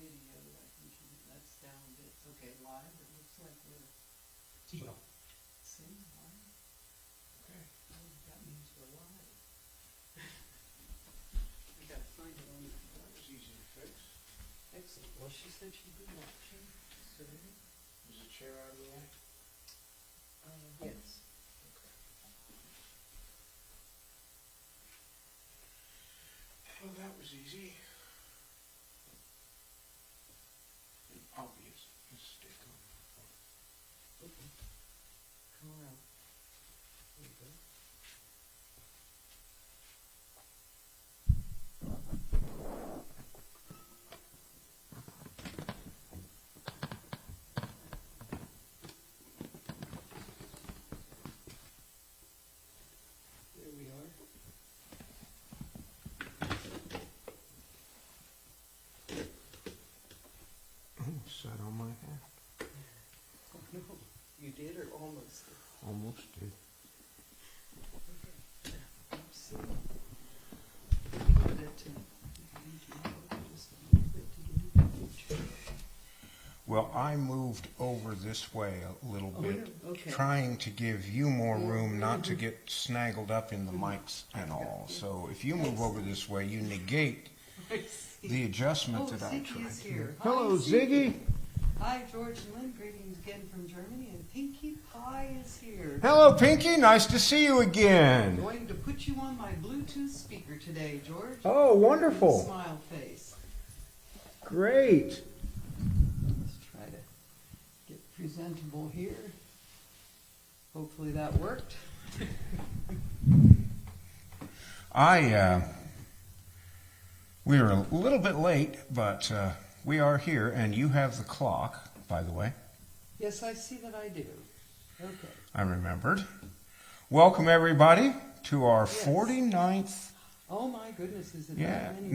video, I think that's down a bit. It's okay, live, it looks like we're T-bone. seeing live. Okay. Oh, that means we're live. I gotta find it on that. That was easy to fix. Excellent. Well, she said she'd be watching, so, Was the chair out of the way? yes. Well, that was easy. And obvious mistake on my part. Okay. Come around. There you go. There we are. Sat on my hat. Oh, no, you did or almost did? Almost did. Okay. Let's see. Leave it to- just a little bit to get into the picture. Well, I moved over this way a little Oh, bit, yeah, okay. trying to give you more More room, not to room. get snaggled up in the mics and all. Yeah. So if you move over this way, you negate I see. the adjustment Oh, that I Ziggy tried is to here. do. Hi, Hello, Ziggy. Hi, George and Lynn. Greetings again from Germany. And Pinkie Pie is here. Hello, Pinky. Nice to see you I'm again. going to put you on my Bluetooth speaker today, George. Oh, wonderful. Smile face. Great. Let's try to get presentable here. Hopefully that worked. We were a little bit late, but we are here, and you have the clock, by the way. Yes, I see that I do. Okay. I remembered. Welcome, everybody, to our Yes. 49th. Oh my goodness, is it Yeah. that many?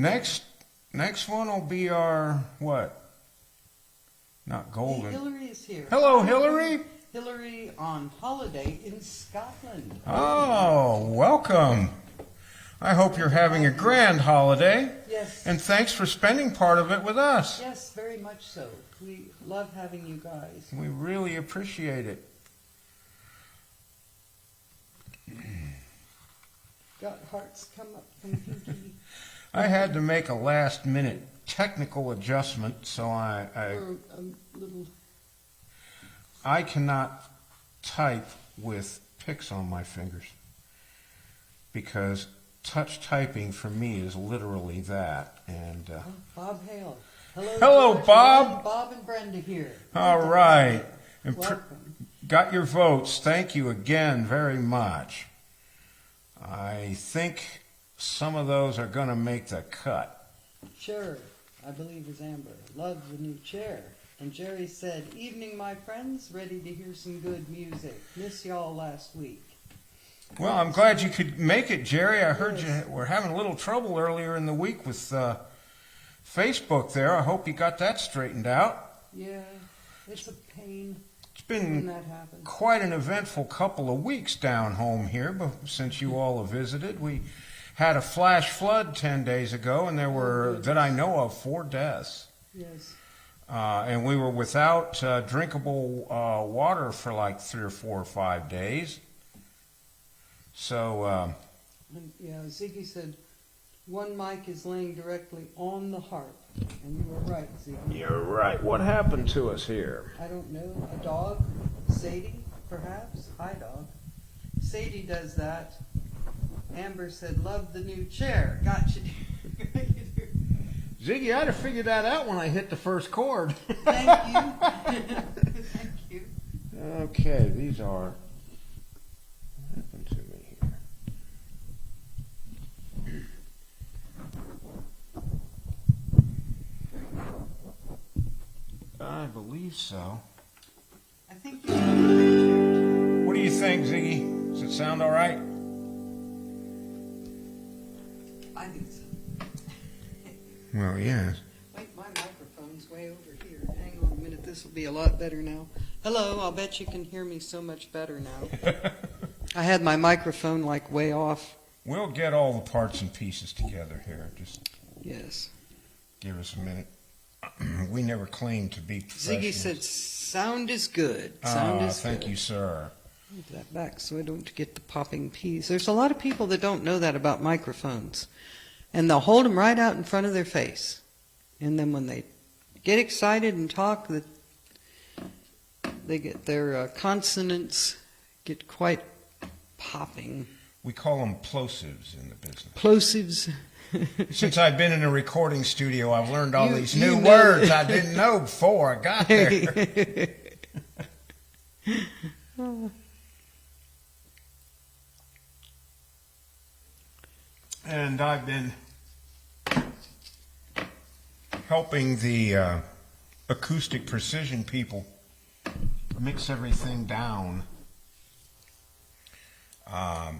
Next one will be our, what? Not Hey, golden. Hillary is here. Hello, Hillary. Hillary on holiday in Scotland. Oh, welcome. I hope you're having a grand holiday, Yes. and thanks for spending part of it with us. Yes, very much so. We love having you guys. We really appreciate it. Got hearts come up from Pinky. I had to make a last-minute technical adjustment, so Or a little. I cannot type with picks on my fingers because touch typing for me is literally that. And Bob Hale. Hello, George, Bob. Lynn, Bob and Brenda here. all right, and Welcome. got your votes. Thank you again very much. I think some of those are going to make the cut. Sure, I believe is Amber. Love the new chair. And Jerry said, evening, my friends. Ready to hear some good music. Miss y'all last week. Well, I'm glad you could make it, Jerry. I heard Yes. you were having a little trouble earlier in the week with Facebook there. I hope you got that straightened out. Yeah, it's a pain It's when been that happens. quite an eventful couple of weeks down home here, but since you all have visited. We had a flash flood 10 days ago, and there were, that I know of, 4 deaths. Yes. And we were without drinkable water for like 3 or 4 or 5 days. So, And, yeah, Ziggy said, one mic is laying directly on the harp. And you were right, Ziggy. you're right. What happened to us here? I don't know. A dog? Sadie, perhaps? Hi, dog. Sadie does that. Amber said, love the new chair. Gotcha. Ziggy, I'd have figured that out when I hit the first chord. Thank you. Thank you. Okay, these are. What happened to me here? I believe so. I think you have the chair. What do you think, Ziggy? Does it sound all right? I think so. Well, yes. Wait, my microphone's way over here. Hang on a minute. This will be a lot better now. Hello. I'll bet you can hear me so much better now. I had my microphone like way off. We'll get all the parts and pieces together here. Just Yes. give us a minute. We never claimed to be professionals. Ziggy said, sound is good. Sound is thank good. you, sir. Move that back so I don't get the popping peas. There's a lot of people that don't know that about microphones. And they'll hold them right out in front of their face. And then when they get excited and talk, they get their consonants get quite popping. We call them plosives in the business. Plosives. Since I've been in a recording studio, I've learned all these new know words that. I didn't know before I got there. And I've been helping the acoustic precision people mix everything down. I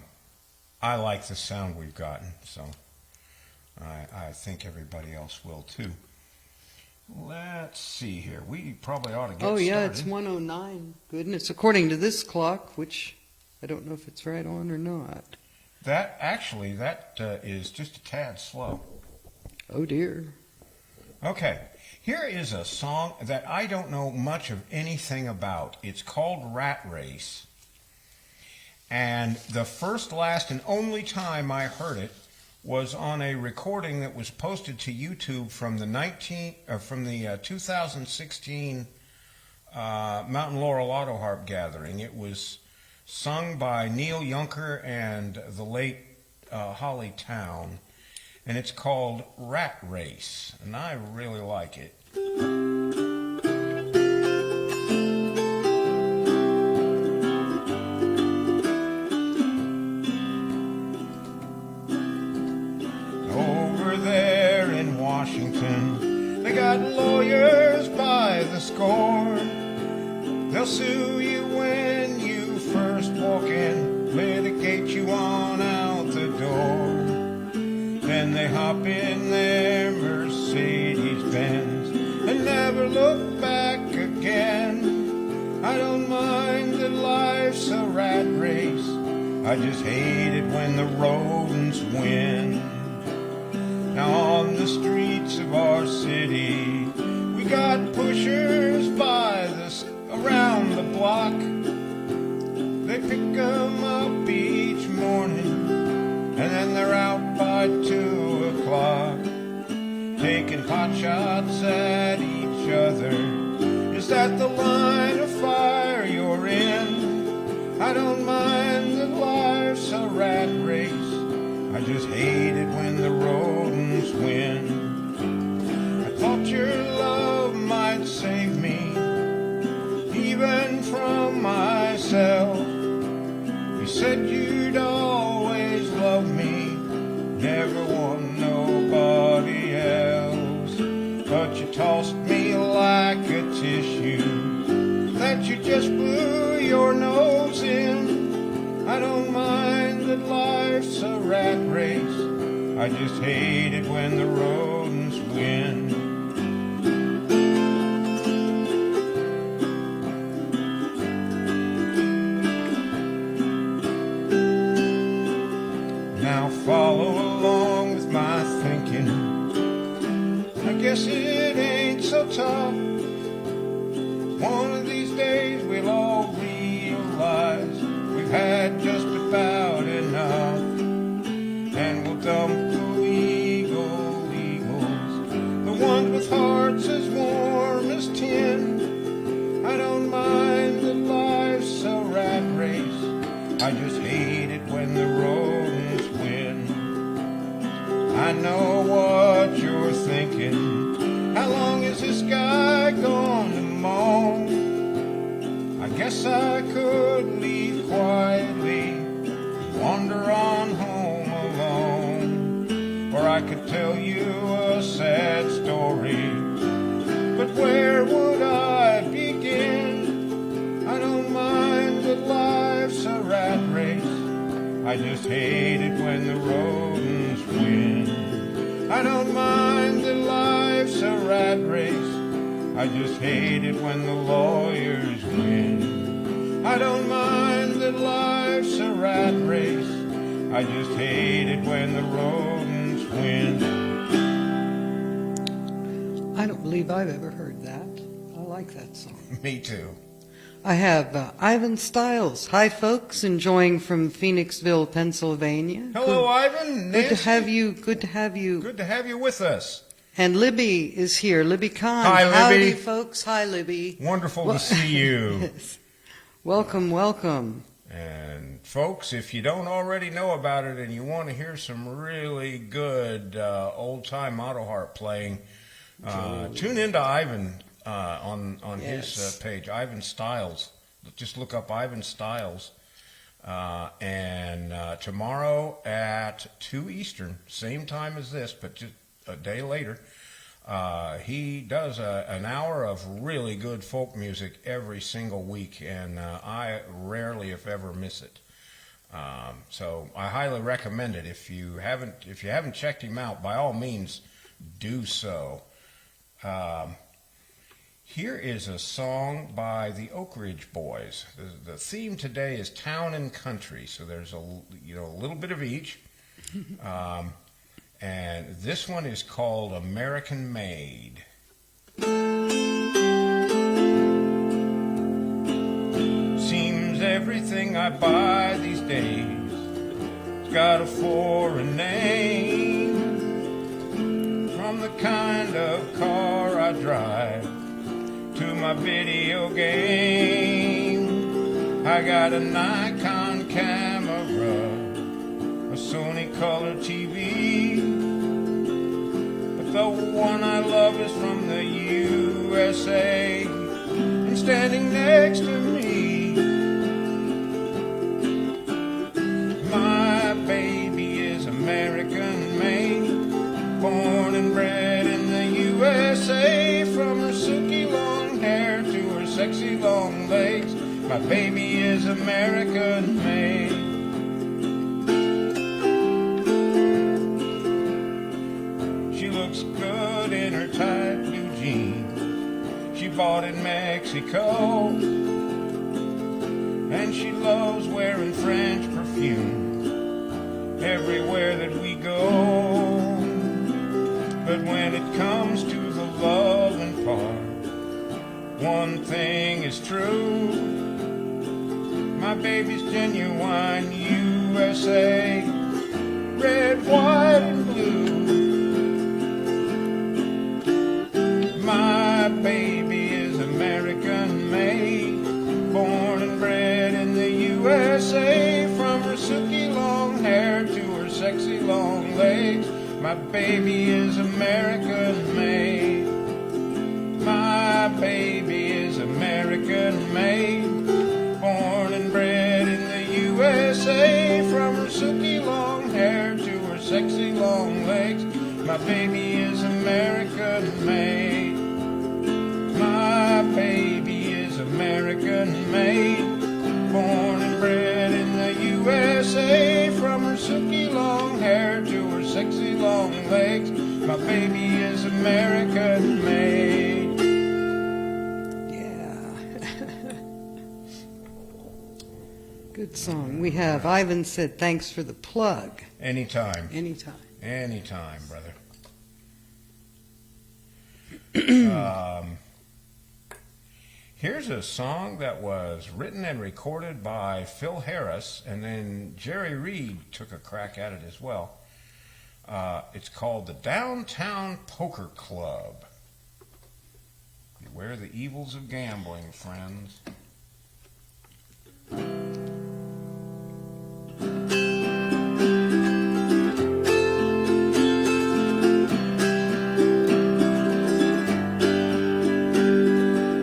like the sound we've gotten, so I think everybody else will too. Let's see here. We probably ought to get started. Oh, yeah, it's 1:09. Goodness, according to this clock, which I don't know if it's right on or not. That is just a tad slow. Oh, dear. Okay, here is a song that I don't know much of anything about. It's called Rat Race. And the first, last, and only time I heard it was on a recording that was posted to YouTube from the 2016 Mountain Laurel Auto Harp Gathering. It was sung by Neil Younker and the late Holly Town, and it's called Rat Race, and I really like it. Over there in Washington, they got lawyers by the score. They'll sue you when you first walk in, litigate you on out the door. Then they hop in their Mercedes-Benz and never look back again. I don't mind that life's a rat race, I just hate it when the rodents win. Now on the streets of our city, we got pushers around the block. They pick 'em up each morning, and then they're out by 2 o'clock, taking pot shots at each other. Is that the line of fire you're in? I don't mind that life's a rat race, I just hate it when the rodents win. I thought your love might save me, even from myself. You said you'd always love me, never want nobody else. But you tossed me like a tissue that you just blew your nose in. I don't mind that life's a rat race, I just hate it when the rodents win. Now follow along with my thinking, I guess it ain't so tough. One of these days we'll all realize we've had just about enough, and we'll dump the legal eagles, the ones with hearts as warm as tin. I don't mind that life's a rat race, I just hate it when the rodents win. I know what you're thinking, how long is this guy going to moan? I guess I could leave quietly, wander on home alone, or I could tell you a sad story, but where would I begin? I don't mind that life's a rat race, I just hate it when the rodents win. I don't mind that life's a rat race, I just hate it when the lawyers win. I don't mind that life's a rat race, I just hate it when the rodents win. I don't believe I've ever heard that. I like that song. Me too. I have Ivan Stiles. Hi, folks, enjoying from Phoenixville, Pennsylvania. Hello, Ivan. Good to Nancy. have you. Good to have you. Good to have you with us. And Libby is here. Libby Kahn. Hi, Libby. Howdy, folks. Hi, Libby. Wonderful to see you. Yes. Welcome, welcome. And folks, if you don't already know about it and you want to hear some really good old-time auto harp playing, tune into Ivan on Yes. his page, Ivan Stiles. Just look up Ivan Stiles. And tomorrow at 2 Eastern, same time as this, but just a day later, he does an hour of really good folk music every single week, and I rarely, if ever, miss it. So I highly recommend it. If you haven't checked him out, by all means, do so. Here is a song by the Oak Ridge Boys. The theme today is town and country, so there's a little bit of each. And this one is called American Made. Seems everything I buy these days has got a foreign name. From the kind of car I drive to my video game. I got a Nikon camera, a Sony color TV, but the one I love is from the USA, and standing next to me, my baby is American made, born and bred in the USA, from her silky long hair to her sexy long legs, my baby is American made. Looks good in her tight blue jeans she bought in Mexico, and she loves wearing French perfume everywhere that we go. But when it comes to the loving part, one thing is true, my baby's genuine USA, red, white, and blue. My baby is American made, born and bred in the USA, from her silky long hair to her sexy long legs, my baby is American made. My baby is American made, born and bred in the USA, from her silky long hair to her sexy long legs, my baby is American made. My baby is American made, born and bred in the USA, from her silky long hair to her sexy long legs, my baby is American made. Yeah. Good song. We have Ivan said thanks for the plug. Anytime. Anytime. Anytime, brother. Here's a song that was written and recorded by Phil Harris, and then Jerry Reed took a crack at it as well. It's called the Downtown Poker Club. Beware the evils of gambling, friends.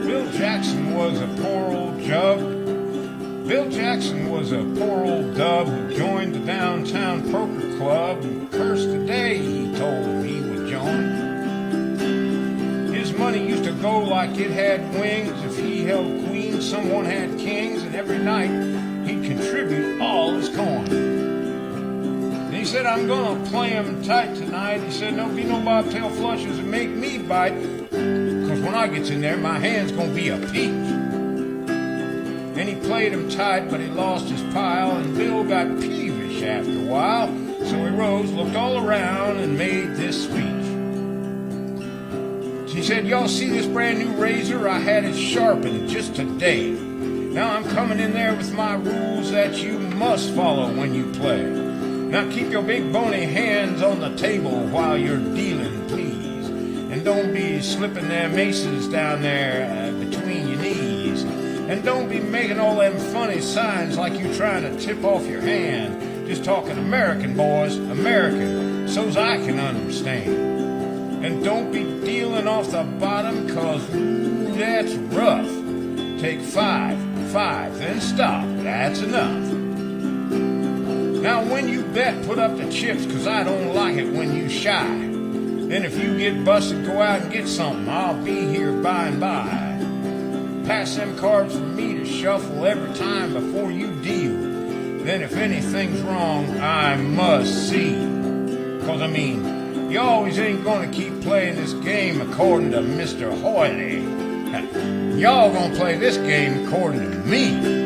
Bill Jackson was a poor old dub who joined the Downtown Poker Club and cursed the day he told him he would join. His money used to go like it had wings. If he held queens, someone had kings, and every night he'd contribute all his coin. And he said, I'm going to play him tight tonight. He said, there'll be no bobtail flushes and make me bite, because when I gets in there, my hand's going to be a peach. And he played him tight, but he lost his pile, and Bill got peevish after a while. So he rose, looked all around, and made this speech. She said, y'all see this brand new razor? I had it sharpened just today. Now I'm coming in there with my rules that you must follow when you play. Now keep your big bony hands on the table while you're dealing, please. And don't be slipping them aces down there between your knees. And don't be making all them funny signs like you trying to tip off your hand. Just talking American, boys, American, so's I can understand. And don't be dealing off the bottom, 'cause ooh, that's rough. Take five, then stop. That's enough. Now when you bet, put up the chips, 'cause I don't like it when you shy. Then if you get busted, go out and get something. I'll be here by and by. Pass them cards for me to shuffle every time before you deal. Then if anything's wrong, I must see. 'Cause I mean, you always ain't gonna keep playing this game according to Mr. Hoyley. Y'all gonna play this game according to me.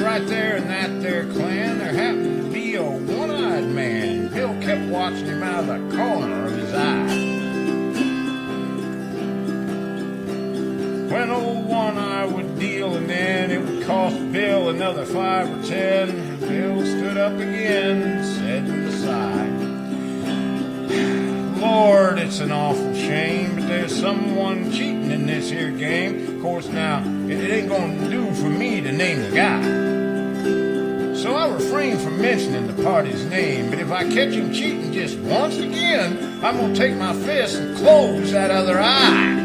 Right there in that there clan, there happened to be a one-eyed man. Bill kept watching him out of the corner of his eye. When old One-Eye would deal, and then it would cost Bill another 5 or 10. Bill stood up again, said with a sigh, Lord, it's an awful shame, but there's someone cheating in this here game. Of course, now, it ain't gonna do for me to name the guy. So I refrain from mentioning the party's name, but if I catch him cheating just once again, I'm gonna take my fist and close that other eye.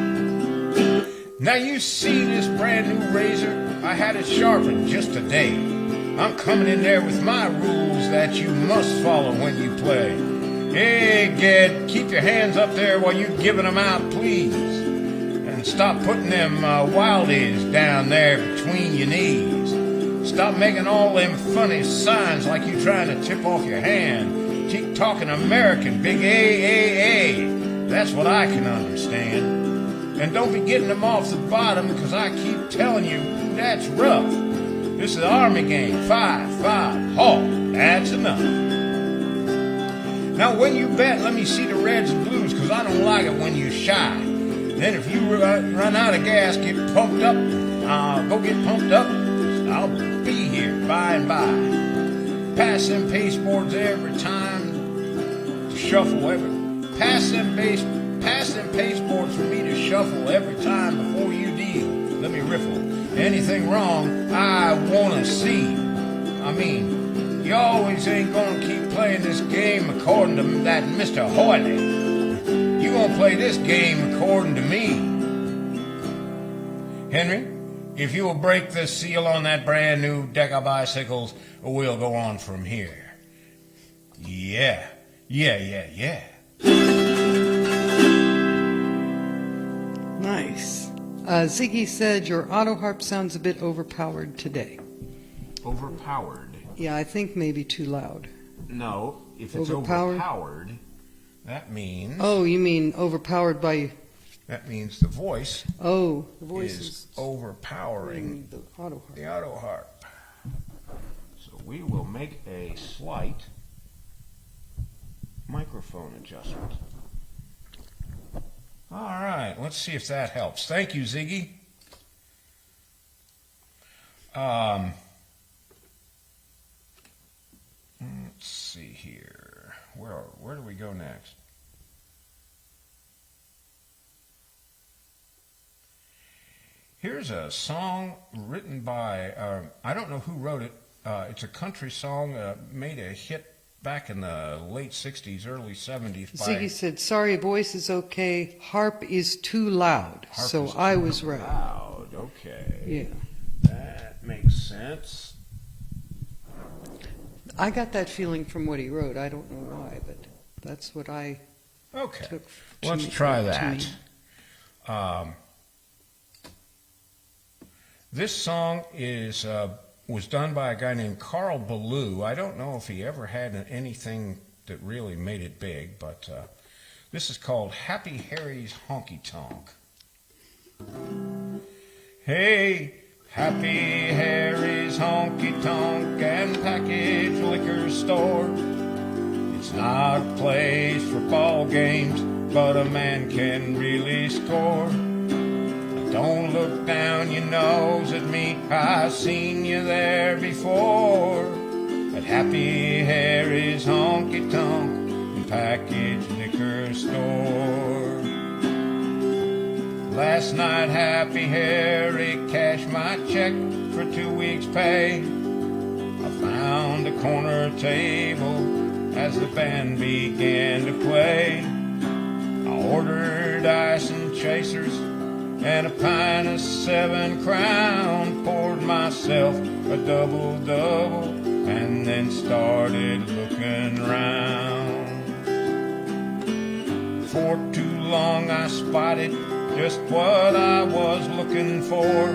Now you see this brand new razor? I had it sharpened just today. I'm coming in there with my rules that you must follow when you play. Hey, Ged, keep your hands up there while you're giving them out, please. And stop putting them wildies down there between your knees. Stop making all them funny signs like you trying to tip off your hand. Keep talking American, big A. That's what I can understand. And don't be getting them off the bottom, because I keep telling you, that's rough. This is the Army game. 5, halt. That's enough. Now when you bet, let me see the reds and blues, 'cause I don't like it when you shy. Then if you run out of gas, get pumped up. Go get pumped up. I'll be here by and by. Pass them pasteboards every time to shuffle every. Pass them pasteboards for me to shuffle every time before you deal. Let me riffle. Anything wrong, I wanna see. I mean, you always ain't gonna keep playing this game according to that Mr. Hoyley. You gonna play this game according to me. Henry, if you will break the seal on that brand new deck of bicycles, we'll go on from here. Yeah. Nice. Ziggy said your auto harp sounds a bit overpowered today. Overpowered? Yeah, I think maybe too loud. No, if it's overpowered, that means... Oh, you mean overpowered by... That means the voice, the voice is overpowering the auto harp. the auto harp. So we will make a slight microphone adjustment. All right, let's see if that helps. Thank you, Ziggy. Let's see here. Where do we go next? Here's a song written by, I don't know who wrote it. It's a country song, made a hit back in the late 60s, early 70s. Ziggy said, sorry, voice is okay. Harp is too loud. So I was right. Loud, okay. Yeah. That makes sense. I got that feeling from what he wrote. I don't know why, but that's what I Okay. took. Let's try that. This song was done by a guy named Carl Ballou. I don't know if he ever had anything that really made it big, but this is called Happy Harry's Honky Tonk. Hey, Happy Harry's Honky Tonk and Package Liquor Store. It's not a place for ball games, but a man can really score. Don't look down your nose at me, I've seen you there before. At Happy Harry's Honky Tonk and Package Liquor Store. Last night Happy Harry cashed my check for 2 weeks' pay. I found a corner table as the band began to play. I ordered ice and chasers and a pint of 7 Crown, poured myself a double-double, and then started looking round. For too long I spotted just what I was looking for.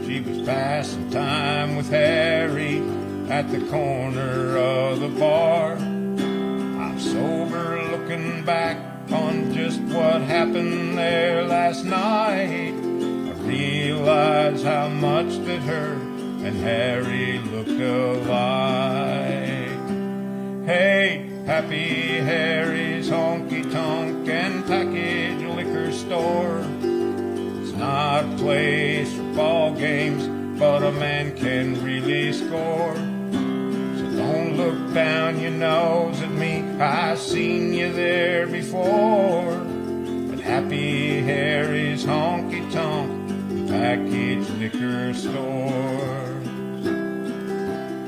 She was passing time with Harry at the corner of the bar. I'm sober looking back on just what happened there last night. I realized how much that her and Harry looked alike. Hey, Happy Harry's Honky Tonk and Package Liquor Store. It's not a place for ball games, but a man can really score. Don't look down your nose at me, I've seen you there before. At Happy Harry's Honky Tonk and Package Liquor Store.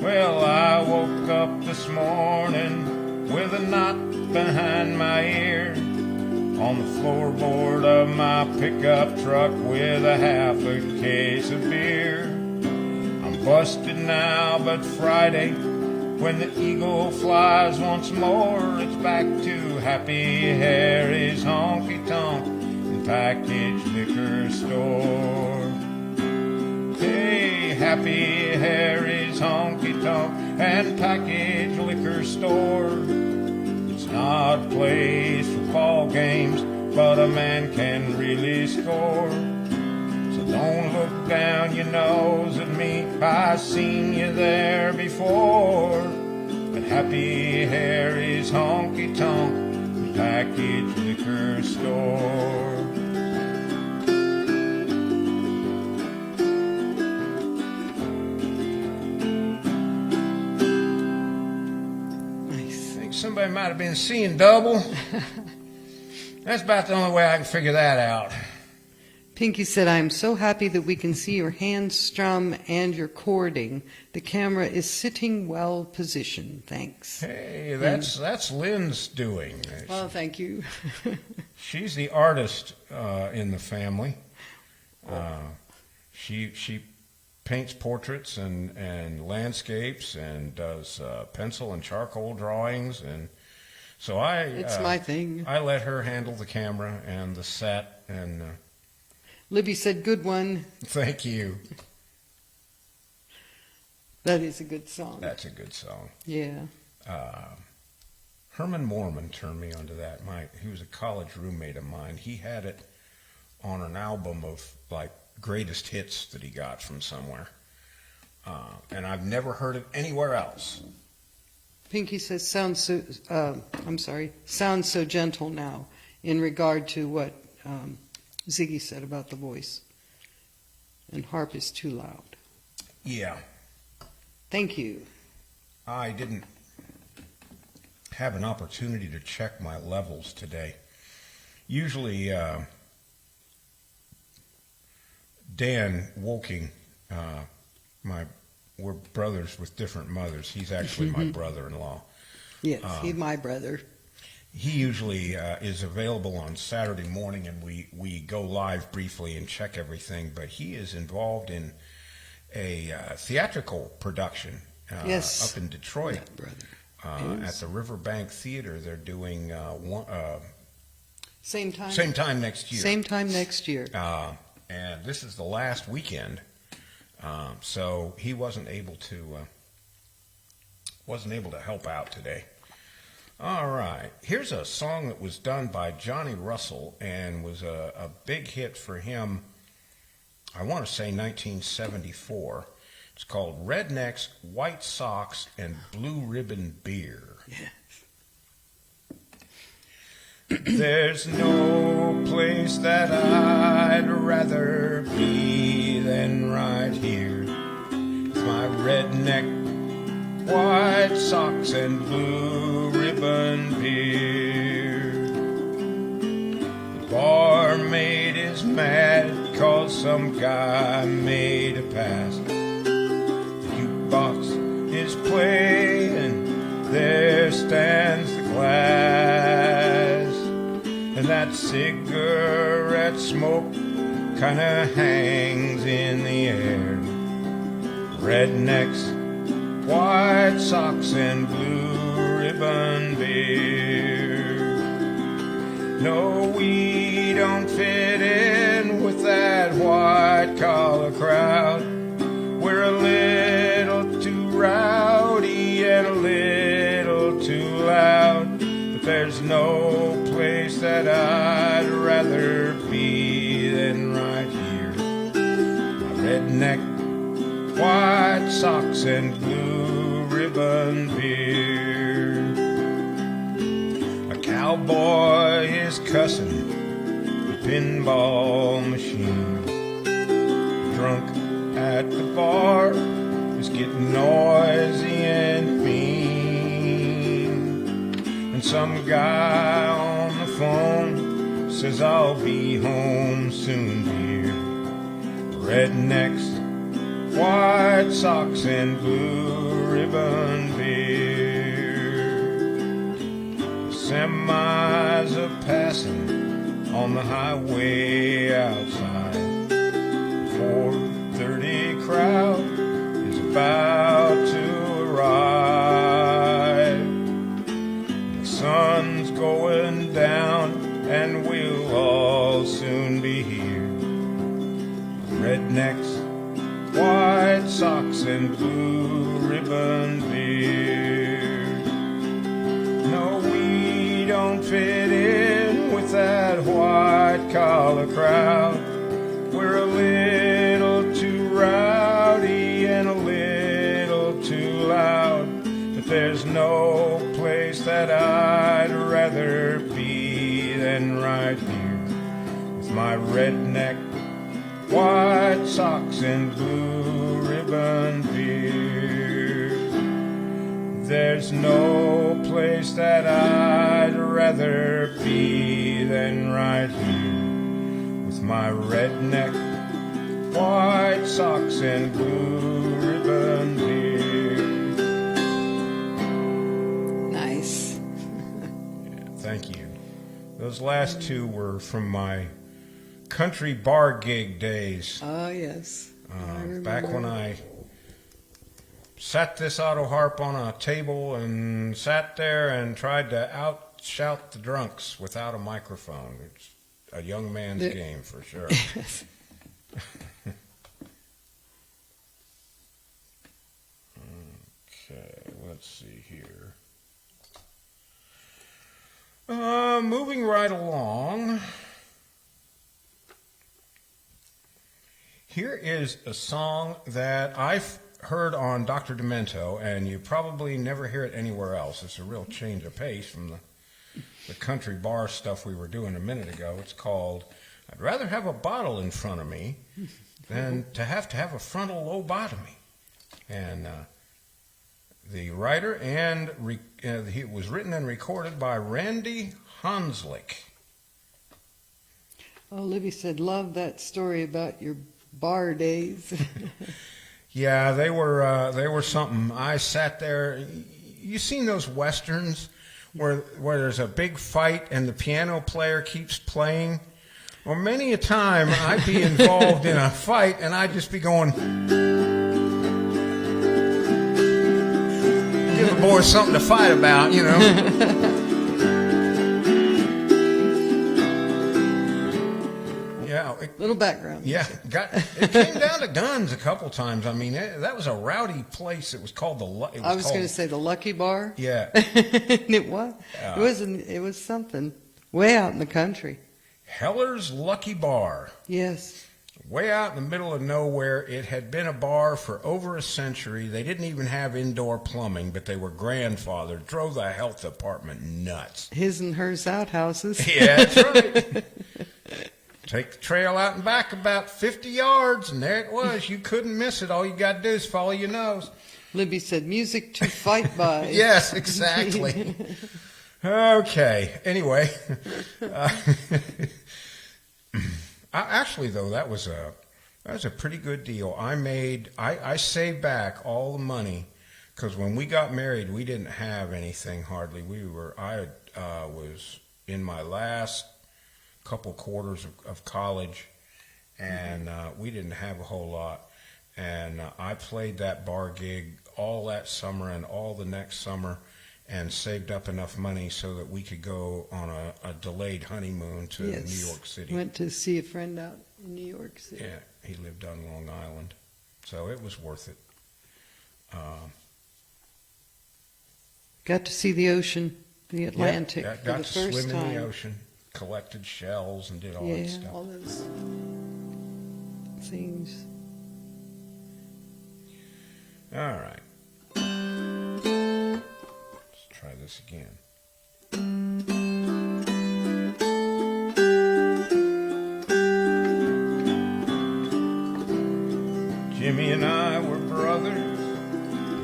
Well, I woke up this morning with a knot behind my ear, on the floorboard of my pickup truck with a half a case of beer. I'm busted now, but Friday, when the eagle flies once more, it's back to Happy Harry's Honky Tonk and Package Liquor Store. Hey, Happy Harry's Honky Tonk and Package Liquor Store. It's not a place for ball games, but a man can really score. So don't look down your nose at me, I've seen you there before. At Happy Harry's Honky Tonk and Package Liquor Store. Nice. I think somebody might have been seeing double. That's about the only way I can figure that out. Pinky said, I'm so happy that we can see your hand strum and your chording. The camera is sitting well positioned. Thanks. Hey, that's Lynn's doing. Well, thank you. She's the artist in the family. She paints portraits and landscapes and does pencil and charcoal drawings, and so It's my thing. I let her handle the camera and the set, and Libby said, good one. thank you. That is a good song. That's a good song. Yeah. Herman Mormon turned me onto that. He was a college roommate of mine. He had it on an album of like greatest hits that he got from somewhere, and I've never heard it anywhere else. Pinky says, sounds so gentle now in regard to what Ziggy said about the voice. And harp is too loud. Yeah, Thank you. I didn't have an opportunity to check my levels today. Usually, Dan Wolking, we're brothers with different mothers. He's actually my brother-in-law. Yes, he's my brother. He usually is available on Saturday morning, and we go live briefly and check everything. But he is involved in a theatrical production Yes. up in Detroit. Brother. At the Riverbank Theater. They're doing Same time. same time next year. Same time next year. And this is the last weekend, so he wasn't able to help out today. All right, here's a song that was done by Johnny Russell and was a big hit for him I want to say 1974. It's called Rednecks, White Socks, and Blue Ribbon Beer. There's no place that I'd rather be than right here. With my redneck, white socks, and blue ribbon beer. The barmaid is mad 'cause some guy made a pass. The jukebox is playing, there stands the glass. And that cigarette smoke kinda hangs in the air. Rednecks, white socks, and blue ribbon beer. No, we don't fit in with that white collar crowd. We're a little too rowdy and a little too loud. But there's no place that I'd rather be than right here. My redneck, white socks, and blue ribbon beer. A cowboy is cussing the pinball machine. Drunk at the bar is getting noisy and mean. And some guy on the phone says, I'll be home soon, dear. Rednecks, white socks, and blue ribbon beer. Semis are passing on the highway outside. 4:30 crowd is about to arrive. The sun's going down and we'll all soon be here. Rednecks, white socks, and blue ribbon beer. No, we don't fit in with that white collar crowd. We're a little too rowdy and a little too loud. But there's no place that I'd rather be than right here. With my redneck, white socks, and blue ribbon beer. There's no place that I'd rather be than right here. With my redneck, white socks, and blue ribbon beer. Nice. Yeah, thank you. Those last two were from my country bar gig days. Oh, yes. Back when I sat this auto harp on a table and sat there and tried to out-shout the drunks without a microphone. It's a young man's game for sure. Okay, let's see here. Moving right along. Here is a song that I've heard on Dr. Demento, and you probably never hear it anywhere else. It's a real change of pace from the country bar stuff we were doing a minute ago. It's called I'd Rather Have a Bottle in Front of Me Than to have a frontal lobotomy. And the writer and it was written and recorded by Randy Hanslick. Oh, Libby said, love that story about your bar days. Yeah, they were something. I sat there. You seen those westerns where there's a big fight and the piano player keeps playing? Well, many a time I'd be involved in a fight and I'd just be going, give the boys something to fight about, you know. Little background. Yeah, it came down to guns a couple times. I mean, that was a rowdy place. It was called I was going to say the Lucky Bar. Yeah, it was. It was something way out in the country. Heller's Lucky Bar. Yes. way out in the middle of nowhere. It had been a bar for over a century. They didn't even have indoor plumbing, but they were grandfathered. Drove the health department nuts. His and hers outhouses. Yeah, that's right. Take the trail out and back about 50 yards, and there it was. You couldn't miss it. All you got to do is follow your nose. Libby said, music to fight by. Yes, exactly. Okay. Anyway, actually, though, that was a pretty good deal. I saved back all the money because when we got married, we didn't have anything hardly. I was in my last couple quarters of college, and we didn't have a whole lot. And I played that bar gig all that summer and all the next summer, and saved up enough money so that we could go on a delayed honeymoon to Yes. New York City. Went to see a friend out in New York City. Yeah, he lived on Long Island, so it was worth it. Got to see the ocean, the Atlantic, Yeah, for got the to first swim time. in the ocean, collected shells, and did all that Yeah, stuff. all those things. All right. Let's try this again. Jimmy and I were brothers,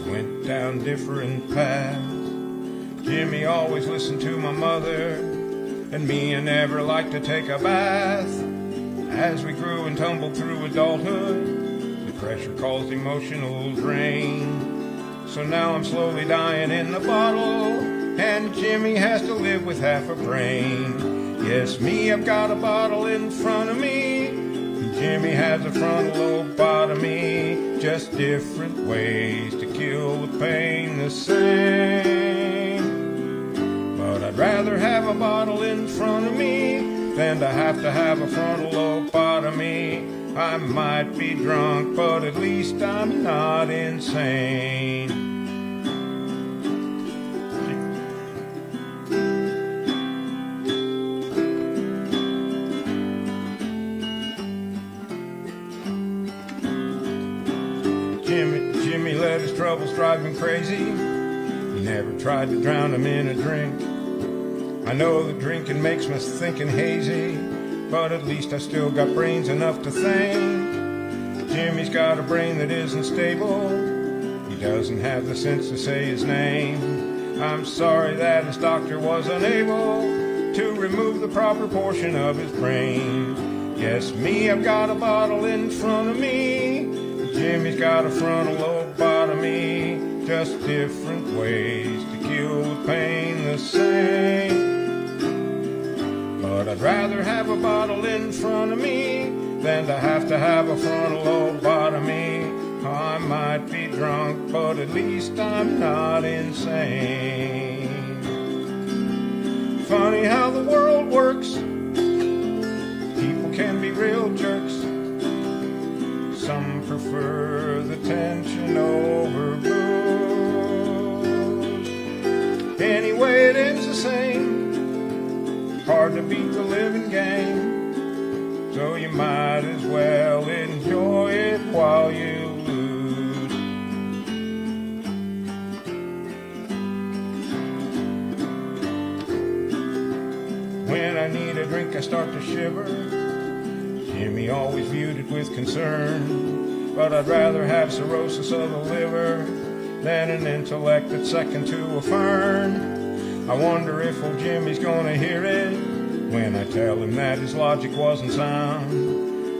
went down different paths. Jimmy always listened to my mother, and me and never liked to take a bath. As we grew and tumbled through adulthood, the pressure caused emotional drain. So now I'm slowly dying in the bottle, and Jimmy has to live with half a brain. Yes, me, I've got a bottle in front of me, and Jimmy has a frontal lobotomy. Just different ways to kill the pain the same. But I'd rather have a bottle in front of me than to have a frontal lobotomy. I might be drunk, but at least I'm not insane. Jimmy let his troubles drive him crazy. He never tried to drown him in a drink. I know that drinking makes my thinking hazy, but at least I still got brains enough to think. Jimmy's got a brain that isn't stable. He doesn't have the sense to say his name. I'm sorry that his doctor was unable to remove the proper portion of his brain. Yes, me, I've got a bottle in front of me. Jimmy's got a frontal lobotomy. Just different ways to kill the pain the same. But I'd rather have a bottle in front of me than to have a frontal lobotomy. I might be drunk, but at least I'm not insane. Funny how the world works. People can be real jerks. Some prefer the tension over booze. Anyway, it ends the same. Hard to beat the living game, so you might as well enjoy it while you lose. When I need a drink, I start to shiver. Jimmy always viewed it with concern, but I'd rather have cirrhosis of the liver than an intellect that's second to a fern. I wonder if old Jimmy's gonna hear it when I tell him that his logic wasn't sound.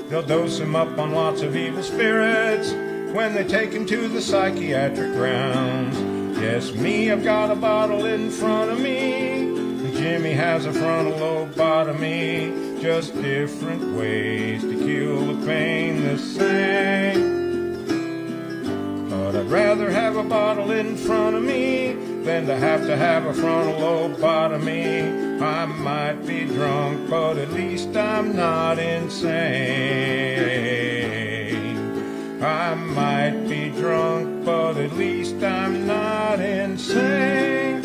They'll dose him up on lots of evil spirits when they take him to the psychiatric grounds. Yes, me, I've got a bottle in front of me. Jimmy has a frontal lobotomy. Just different ways to kill the pain the same. But I'd rather have a bottle in front of me than to have a frontal lobotomy. I might be drunk, but at least I'm not insane. I might be drunk, but at least I'm not insane.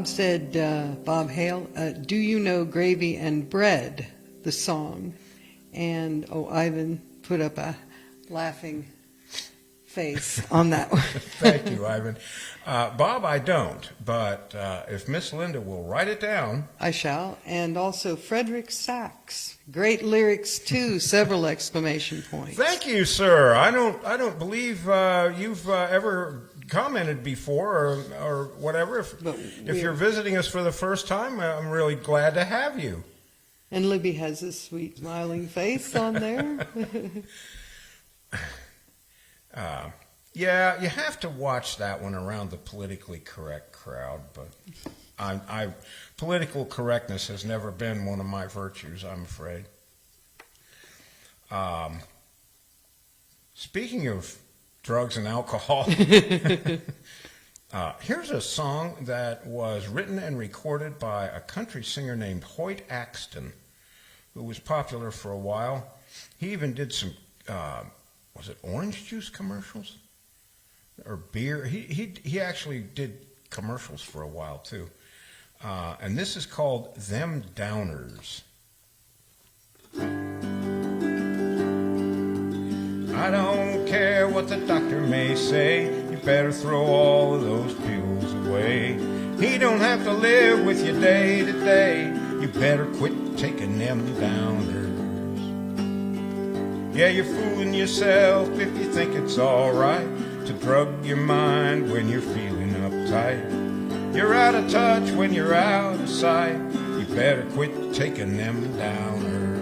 Bob said, Bob Hale, do you know Gravy and Bread, the song? And, Ivan put up a laughing face on that one. Thank you, Ivan. Bob, I don't, but if Miss Linda will write it down. I shall. And also Frederick Sachs. Great lyrics, too. Several exclamation points. Thank you, sir. I don't believe you've ever commented before or whatever. If you're visiting us for the first time, I'm really glad to have you. And Libby has a sweet smiling face on there. Yeah, you have to watch that one around the politically correct crowd, but political correctness has never been one of my virtues, I'm afraid. Speaking of drugs and alcohol, here's a song that was written and recorded by a country singer named Hoyt Axton, who was popular for a while. He even did some, was it orange juice commercials? Or beer? He actually did commercials for a while, too. And this is called Them Downers. I don't care what the doctor may say, you better throw all of those pills away. He don't have to live with you day to day, you better quit taking them downers. Yeah, you're fooling yourself if you think it's alright to drug your mind when you're feeling uptight. You're out of touch when you're out of sight, you better quit taking them downers.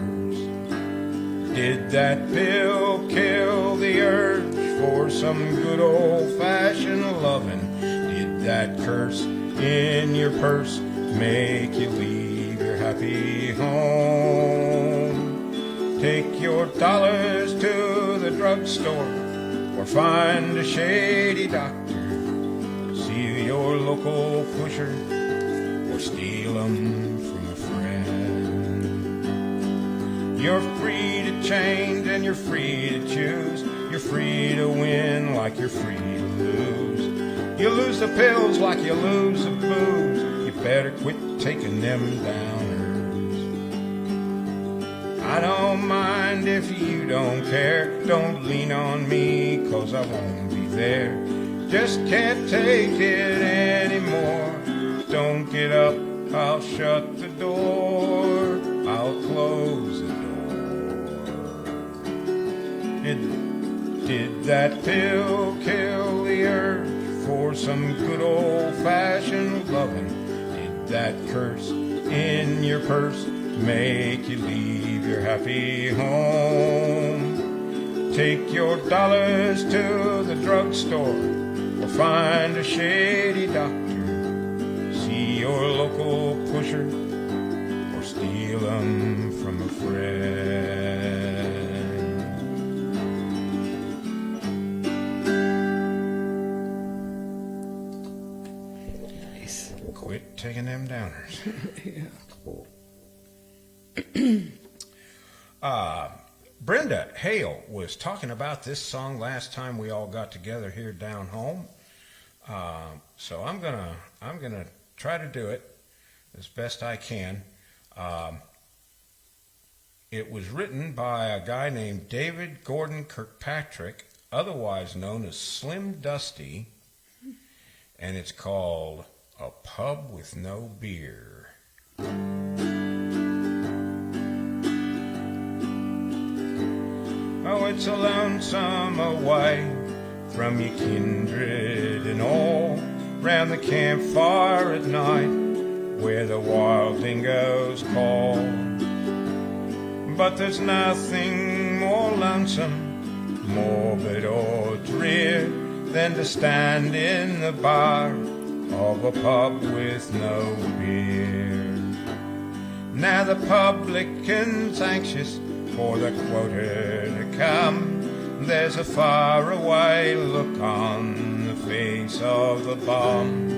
Did that pill kill the urge for some good old-fashioned loving? Did that curse in your purse make you leave your happy home? Take your dollars to the drugstore or find a shady doctor. See your local pusher or steal 'em from a friend. You're free to change and you're free to choose. You're free to win like you're free to lose. You lose the pills like you lose the booze. You better quit taking them downers. I don't mind if you don't care. Don't lean on me, 'cause I won't be there. Just can't take it anymore. Don't get up, I'll shut the door. I'll close the door. Did that pill kill the urge for some good old-fashioned loving? Did that curse in your purse make you leave your happy home? Take your dollars to the drugstore or find a shady doctor. See your local pusher or steal 'em from a friend. Nice. Quit taking them downers. Brenda Hale was talking about this song last time we all got together here down home. So I'm gonna try to do it as best I can. It was written by a guy named David Gordon Kirkpatrick, otherwise known as Slim Dusty, and it's called A Pub with No Beer. Oh, it's a lonesome away from your kindred and all, round the campfire at night where the wild dingoes call. But there's nothing more lonesome, morbid or drear than to stand in the bar of a pub with no beer. Now the publican's anxious for the quota to come. There's a faraway look on the face of the bum.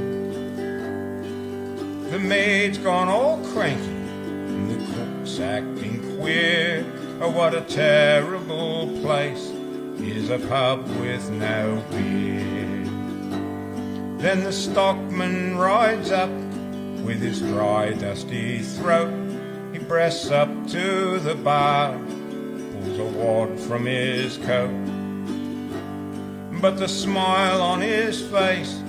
The maid's gone all cranky, and the cook's acting queer. Oh, what a terrible place is a pub with no beer. Then the stockman rides up With his dry, dusty throat, he breasts up to the bar, pulls a wad from his coat. But the smile on his face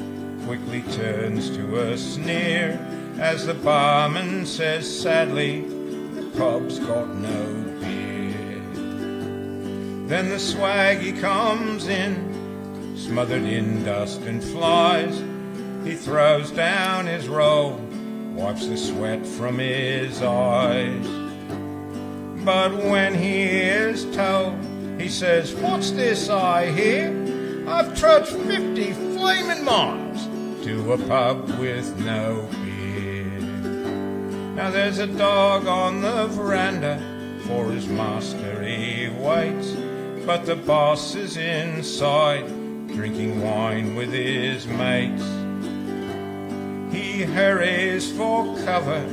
quickly turns to a sneer as the barman says sadly, the pub's got no beer. Then the swaggy comes in, smothered in dust and flies. He throws down his roll, wipes the sweat from his eyes. But when he is told, he says, "What's this I hear? I've trudged 50 flaming miles to a pub with no beer." Now there's a dog on the veranda, for his master he waits, but the boss is inside, drinking wine with his mates. He hurries for cover,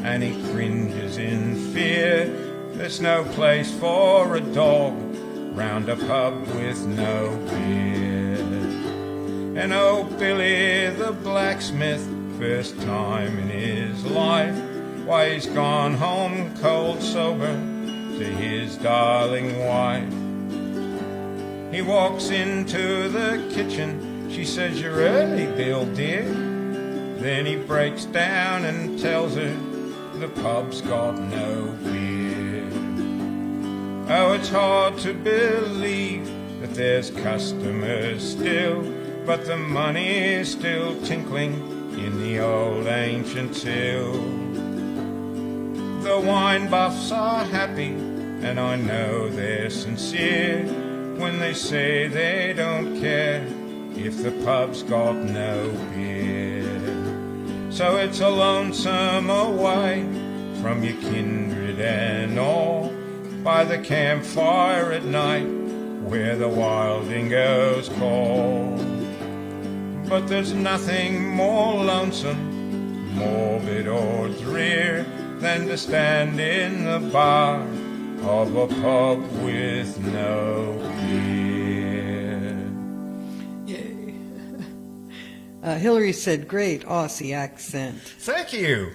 and he cringes in fear. There's no place for a dog round a pub with no beer. And oh, Billy the blacksmith, first time in his life, why he's gone home cold sober to his darling wife. He walks into the kitchen, she says, "You're early, Bill dear." Then he breaks down and tells her the pub's got no beer. Oh, it's hard to believe that there's customers still, but the money is still tinkling in the old ancient till. The wine buffs are happy, and I know they're sincere when they say they don't care if the pub's got no beer. So it's a lonesome away from your kindred and all, by the campfire at night where the wild dingoes call. But there's nothing more lonesome, morbid or drear, than to stand in the bar of a pub with no beer. Yay. Hillary said, "Great Aussie accent." Thank you.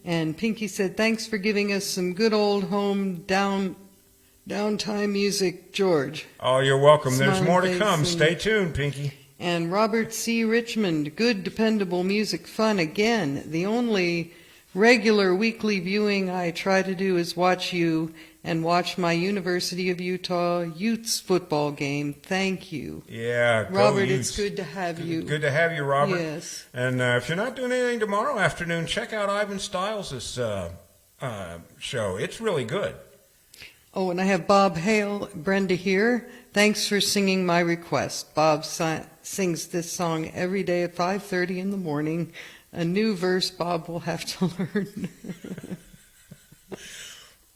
And Pinky said, "Thanks for giving us some good old home downtime music, George." Oh, you're welcome. There's Smiling more to face come. and- Stay tuned, Pinky. And Robert C. Richmond, "Good dependable music, fun again. The only regular weekly viewing I try to do is watch you and watch my University of Utah Utes football game. Thank you." Yeah, go Robert, Utes. it's good to have you. Good to have you, Robert. Yes. And if you're not doing anything tomorrow afternoon, check out Ivan Stiles' show. It's really good. Oh, and I have Bob Hale, Brenda here. Thanks for singing my request. Bob sings this song every day at 5:30 in the morning. A new verse Bob will have to learn.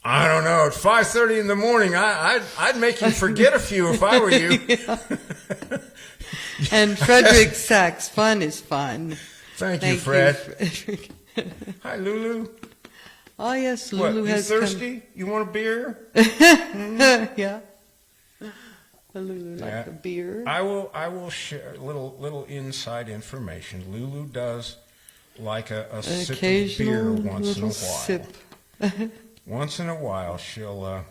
I don't know. At 5:30 in the morning, I'd make you forget a few if I were you. And Frederick Sachs, "Fun is fun." Thank you, Fred. Frederick. Hi, Lulu. Oh, yes, What, Lulu you has thirsty? You want a beer? come. Yeah. Lulu like Yeah. a beer. I will share a little inside information. Lulu does like a sip of beer Occasional once in a little while. sip. Once in a while, she'll. I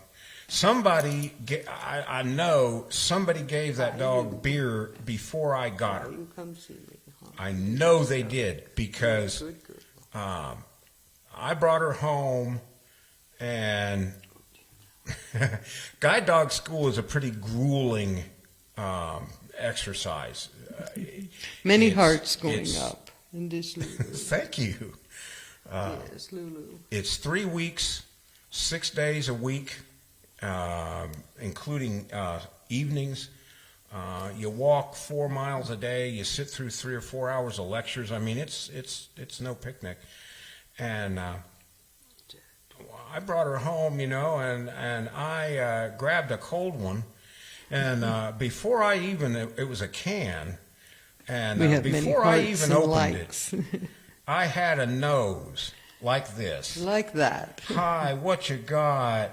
know somebody gave that dog beer before I got her. You come see me. Huh? I know they did because Good girl. I brought her home, and guide dog school is a pretty grueling exercise. Many It's- hearts going it's- up in this Lulu. Thank you. Yes, Lulu. It's 3 weeks, 6 days a week, including evenings. You walk 4 miles a day. You sit through 3 or 4 hours of lectures. I mean, it's no picnic. And I brought her home, and I grabbed a cold one. And before I even, it was a can. And We have many before I hearts even and opened likes. it, I had a nose like this. Like that. Hi, what you got?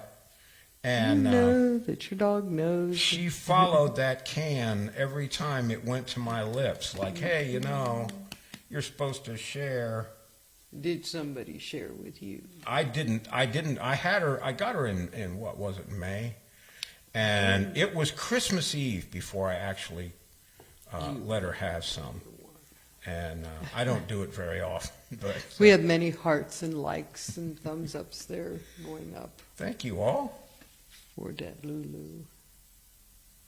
And You know that your dog knows. she followed that can every time it went to my lips. Like, hey, you're supposed to share. did somebody share with you? I didn't. I had her. I got her in what was it, May, and it was Christmas Eve before I actually let her have some. And I don't do it very often, but We have many hearts and likes and thumbs ups there going up thank you all. for that Lulu.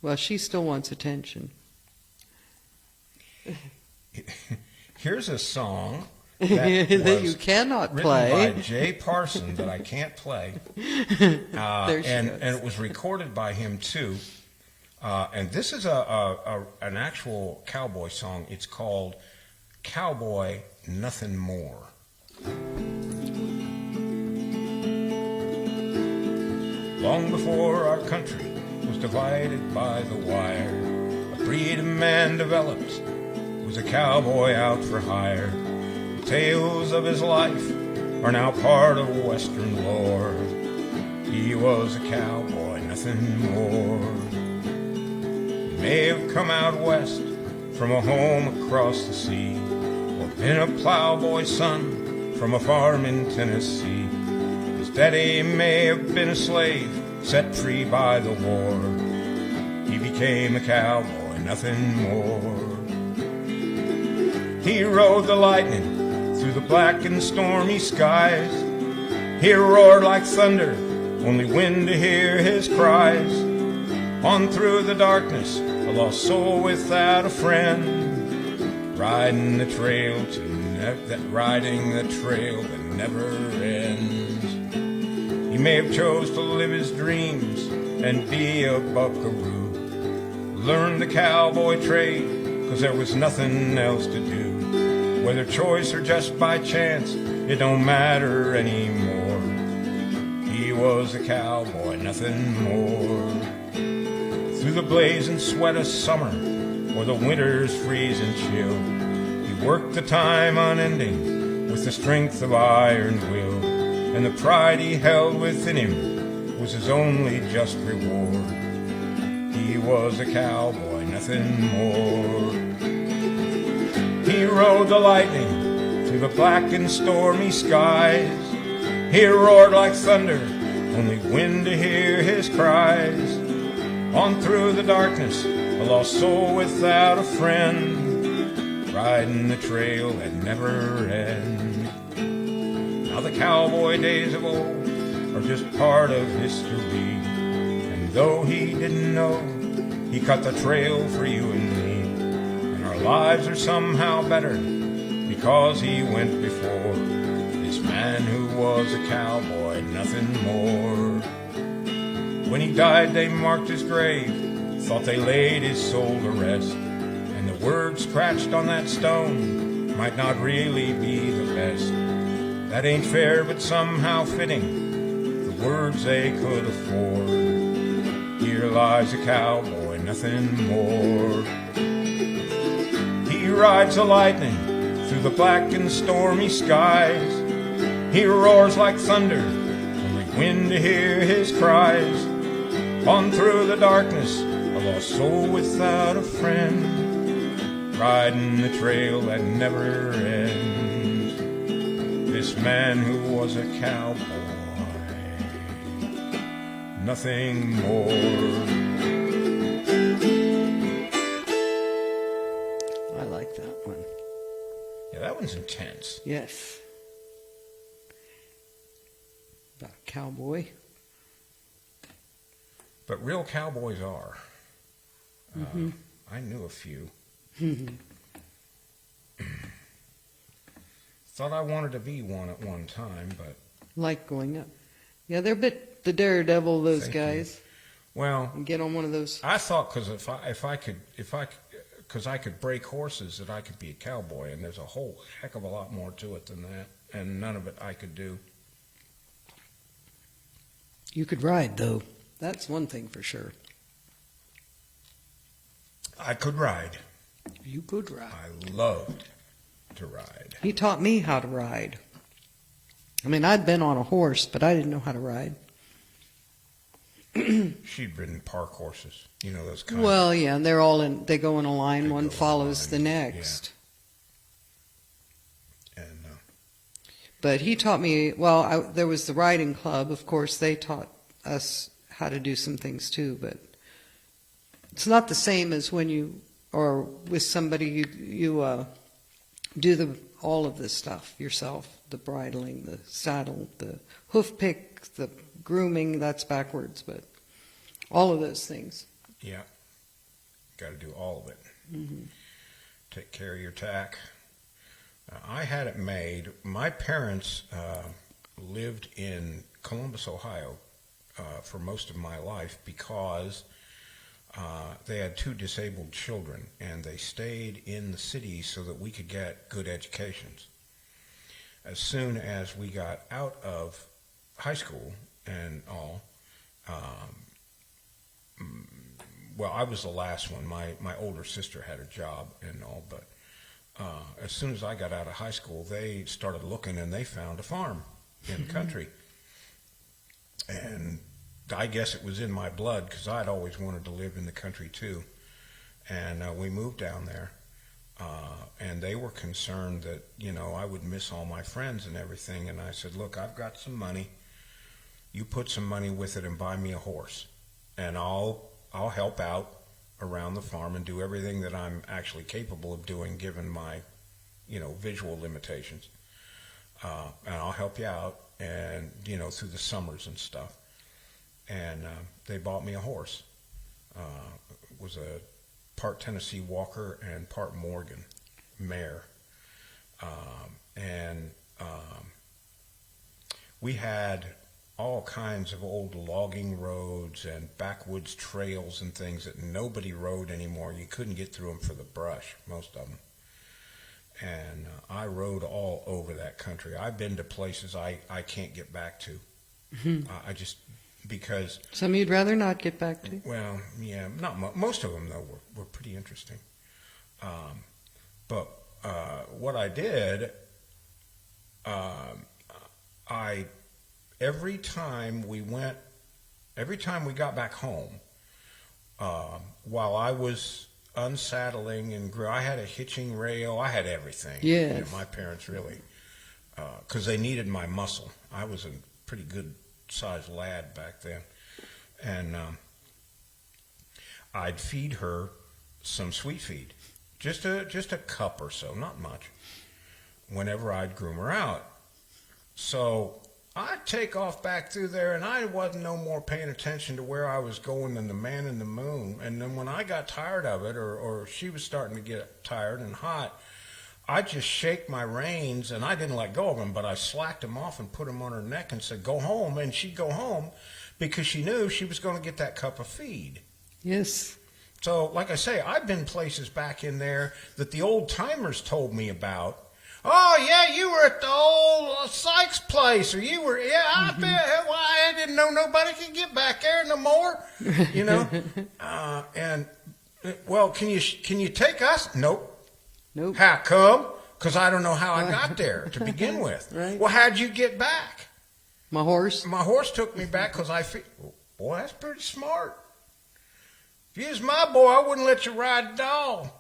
Well, she still wants attention. Here's a song that that you was cannot written play. by Jay Parson that I can't play, There she and goes. it was recorded by him too. And this is an actual cowboy song. It's called "Cowboy Nothing More." Long before our country was divided by the wire, a breed of man developed was a cowboy out for hire. The tales of his life are now part of Western lore. He was a cowboy, nothing more. He may have come out west from a home across the sea, or been a plowboy son from a farm in Tennessee. His daddy may have been a slave set free by the war. He became a cowboy, nothing more. He rode the lightning through the black and stormy skies. He roared like thunder, only wind to hear his cries. On through the darkness, a lost soul without a friend, riding the trail that never ends. He may have chose to live his dreams and be a buckaroo, learn the cowboy trade, 'cause there was nothing else to do. Whether choice or just by chance, it don't matter anymore. He was a cowboy, nothing more. Through the blazing sweat of summer or the winter's freezing chill, he worked the time unending with the strength of iron will, and the pride he held within him was his only just reward. He was a cowboy, nothing more. He rode the lightning through the black and stormy skies. He roared like thunder, only wind to hear his cries. On through the darkness, a lost soul without a friend, riding the trail that never ends. Now the cowboy days of old are just part of history, and though he didn't know, he cut the trail for you and me. And our lives are somehow better because he went before, this man who was a cowboy, nothing more. When he died, they marked his grave, thought they laid his soul to rest, and the words scratched on that stone might not really be the best. That ain't fair, but somehow fitting, the words they could afford. Here lies a cowboy, nothing more. He rides the lightning through the black and stormy skies. He roars like thunder, only wind to hear his cries. On through the darkness, a lost soul without a friend, riding the trail that never ends. This man who was a cowboy, nothing more. I like that one. Yeah, that one's intense. Yes. About a cowboy. But real cowboys are. I knew a few. Thought I wanted to be one at one time, but Like going up. Yeah, they're a bit the daredevil, those Thank guys. well, And get on one of those. I thought because because I could break horses that I could be a cowboy, and there's a whole heck of a lot more to it than that, and none of it I could do. You could ride, though. That's one thing for sure. I could ride. You could ride. I loved to ride. He taught me how to ride. I mean, I'd been on a horse, but I didn't know how to ride. She'd ridden park horses, you know those kind. Well, yeah, and they're all in. They go in a line. They One go in a follows line, the yeah. next. And But he taught me, well, there was the riding club. Of course, they taught us how to do some things too, but it's not the same as when you, or with somebody, you do all of this stuff yourself, the bridling, the saddle, the hoof pick, the grooming, that's backwards, but all of those things. Yeah. Got to do all of it. Mm-hmm. Take care of your tack. I had it made. My parents lived in Columbus, Ohio for most of my life because they had 2 disabled children, and they stayed in the city so that we could get good educations. As soon as we got out of high school and all, well, I was the last one. My older sister had a job and all, but as soon as I got out of high school, they started looking, and they found a farm in the country. And I guess it was in my blood because I'd always wanted to live in the country too. And we moved down there, and they were concerned that, I would miss all my friends and everything. And I said, look, I've got some money. You put some money with it and buy me a horse, and I'll help out around the farm and do everything that I'm actually capable of doing given my, visual limitations. And I'll help you out and, through the summers and stuff. And they bought me a horse. It was a part Tennessee Walker and part Morgan mare. And we had all kinds of old logging roads and backwoods trails and things that nobody rode anymore. You couldn't get through them for the brush, most of them. And I rode all over that country. I've been to places I can't get back to. I just, because... Some you'd rather not get back to? Well, yeah, not most of them, though, were pretty interesting. But what I did, every time we got back home, while I was unsaddling and I had a hitching rail, I had everything. Yes. My parents really, because they needed my muscle. I was a pretty good sized lad back then. And I'd feed her some sweet feed, just a cup or so, not much, whenever I'd groom her out. So I'd take off back through there, and I wasn't no more paying attention to where I was going than the man in the moon. And then when I got tired of it, or she was starting to get tired and hot, I'd just shake my reins, and I didn't let go of them, but I slacked them off and put them on her neck and said, go home. And she'd go home because she knew she was going to get that cup of feed. Yes. So, like I say, I've been places back in there that the old timers told me about. Oh, yeah, you were at the old Sykes place, or you were, yeah, I bet, well, I didn't know nobody could get back there no more, and, well, can you take us? Nope. Nope. How come? Because I don't know how I got there to begin with. Right. Well, how'd you get back? My horse? My horse took me back because boy, that's pretty smart. If you was my boy, I wouldn't let you ride at all.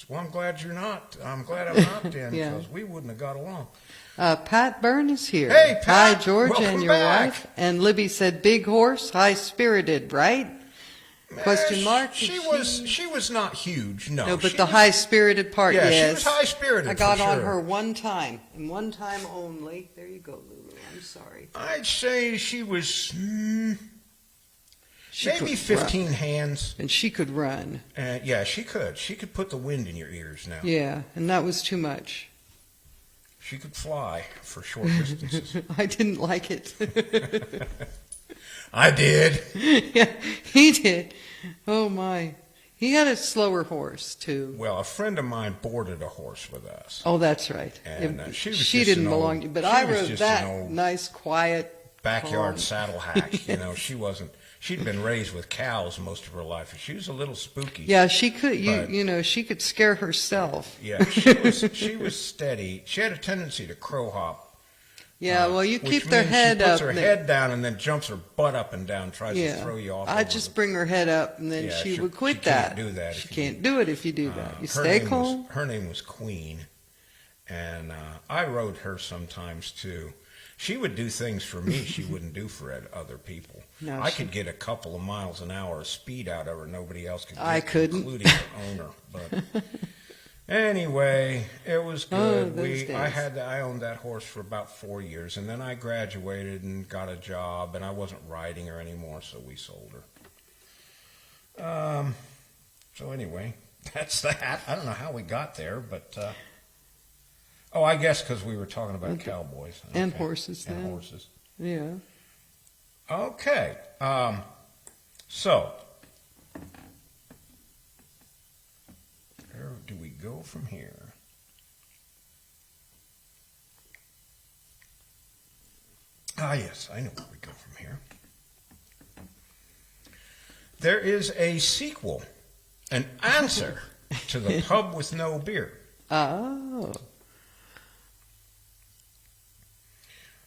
Well, I'm glad you're not. I'm glad I'm not then, Yeah. because we wouldn't have got along. Pat Byrne is here. Hey, Pat. Hi, George, Welcome and your back. wife. And Libby said, big horse, high-spirited, right? Question mark? She was not huge, no. No, but She the was- high-spirited part, Yeah, yes. she was high-spirited, I got for on sure. her one time, and one time only. There you go, Lulu. I'm sorry. I'd say she was She maybe could 15 run. hands. And she could run. Yeah, she could. She could put the wind in your ears now. Yeah, and that was too much. She could fly for short distances. I didn't like it. I did. Yeah, he did. Oh, my. He had a slower horse, too. Well, a friend of mine boarded a horse with us. Oh, that's right. And she was she just didn't an belong old- to, but she I was rode just that an old nice, quiet Backyard calm. saddle hack. She wasn't. She'd been raised with cows most of her life. She was a little spooky. Yeah, she could. But- She could scare herself. Yeah, she was steady. She had a tendency to crow hop. Yeah, well, you which keep their means head she puts up. her and head down and then jumps her butt up and down, tries to yeah, throw you off. I over just the- bring her head up, and then Yeah, she she- would quit she that. can't do that She if you can't do it if you do that. You her stay name calm. her name was Queen, And I rode her sometimes too. She would do things for me she wouldn't do for other people. No, I she- could get a couple of miles an hour of speed out of her. Nobody else could get, I couldn't. including the owner. But anyway, it was Oh, good. those days. I owned that horse for about 4 years, and then I graduated and got a job, and I wasn't riding her anymore, so we sold her. So anyway, that's that. I don't know how we got there, but I guess because we were talking about Okay. cowboys And horses and then. horses. Yeah. Okay, so where do we go from here? Ah, yes, I know where we go from here. There is a sequel, an answer to The Pub with No Beer. Oh.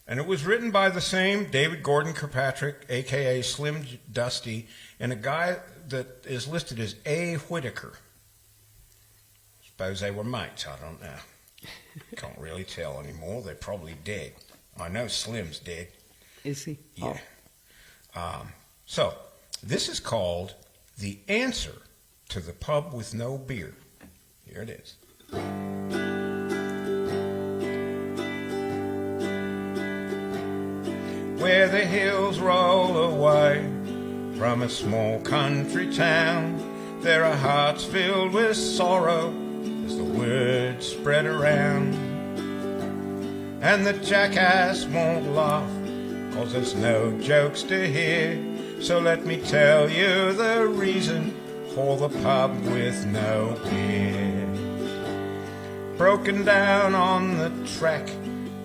And it was written by the same David Gordon Kirkpatrick, a.k.a. Slim Dusty, and a guy that is listed as A. Whitaker. Suppose they were mates, I don't know. Can't really tell anymore. They're probably dead. I know Slim's dead. Is he? Yeah. Oh. So, this is called The Answer to the Pub with No Beer. Here it is. Where the hills roll away from a small country town, there are hearts filled with sorrow as the word spread around. And the jackass won't laugh, 'cause there's no jokes to hear. So let me tell you the reason for the pub with no beer. Broken down on the track,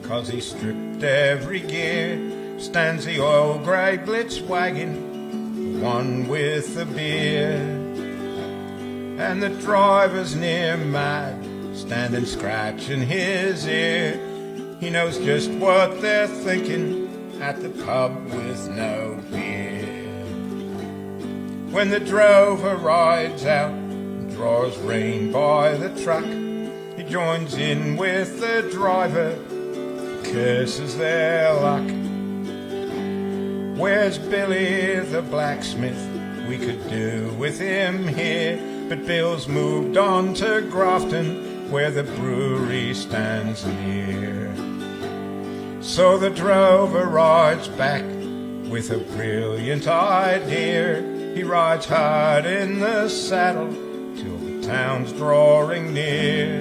'cause he stripped every gear, stands the old grey Blitz wagon, the one with the beer. And the driver's near mad, standing scratching his ear. He knows just what they're thinking at the pub with no beer. When the drover rides out and draws rein by the truck, he joins in with the driver, curses their luck. Where's Billy the blacksmith? We could do with him here, but Bill's moved on to Grafton, where the brewery stands near. So the drover rides back with a brilliant idea. He rides hard in the saddle till the town's drawing near.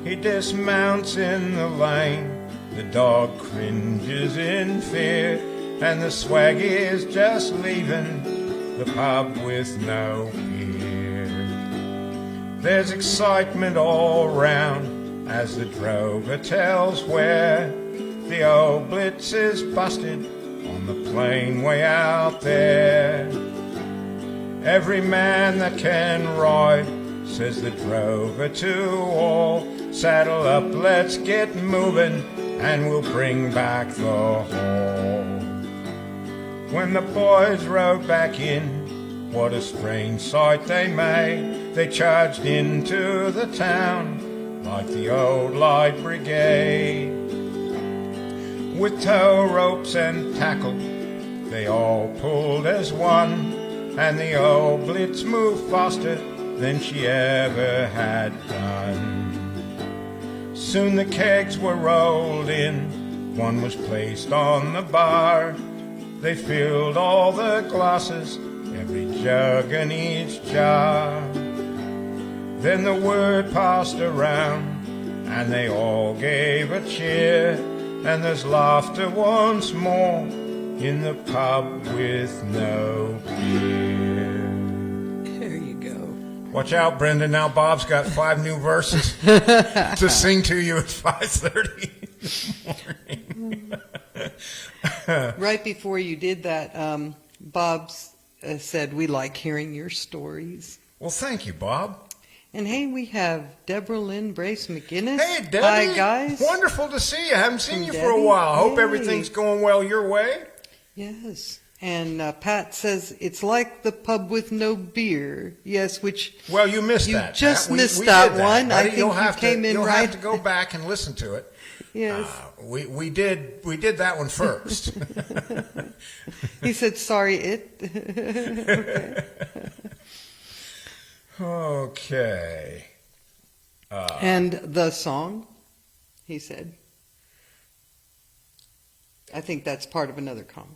He dismounts in the lane, the dog cringes in fear, and the swag is just leaving the pub with no beer. There's excitement all round as the drover tells where the old Blitz is busted on the plain way out there. Every man that can ride, says the drover to all, saddle up, let's get moving, and we'll bring back the haul. When the boys rode back in, what a strange sight they made. They charged into the town like the old light brigade. With tow ropes and tackle, they all pulled as one, and the old Blitz moved faster than she ever had done. Soon the kegs were rolled in, one was placed on the bar. They filled all the glasses, every jug and each jar. Then the word passed around, and they all gave a cheer, and there's laughter once more in the pub with no beer. There you go. Watch out, Brendan. Now Bob's got 5 new verses to sing to you at 5:30 in the morning. Right before you did that, Bob said, we like hearing your stories. Well, thank you, Bob. And hey, we have Deborah Lynn Brace McGinnis. Hey, Debbie. Hi, guys. Wonderful to see you. I haven't seen And you for a Debbie. while. I hope Hey. everything's going well your way. Yes. And Pat says it's like the pub with no beer. Yes, which Well, you missed You that. just Pat. missed We that did one. I buddy. think you'll you have came to, in you'll right- have to go back and listen to it. yes, We did that one first. he said sorry. Okay. Okay. And the song, he said. I think that's part of another comment.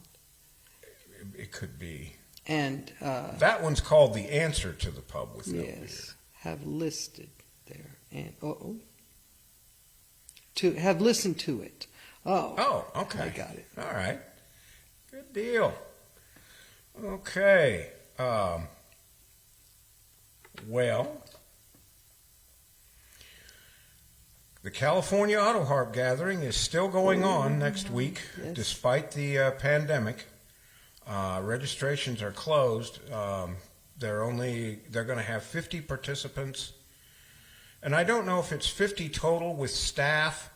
It could be. And That one's called The Answer to the Pub with No Beer. yes, have listed there. And to have listened to it. Oh, okay. I got it. All right. Good deal. Okay. Well, the California Auto Harp Gathering is still going on next week, yes. despite the pandemic. Registrations are closed. They're going to have 50 participants, and I don't know if it's 50 total with staff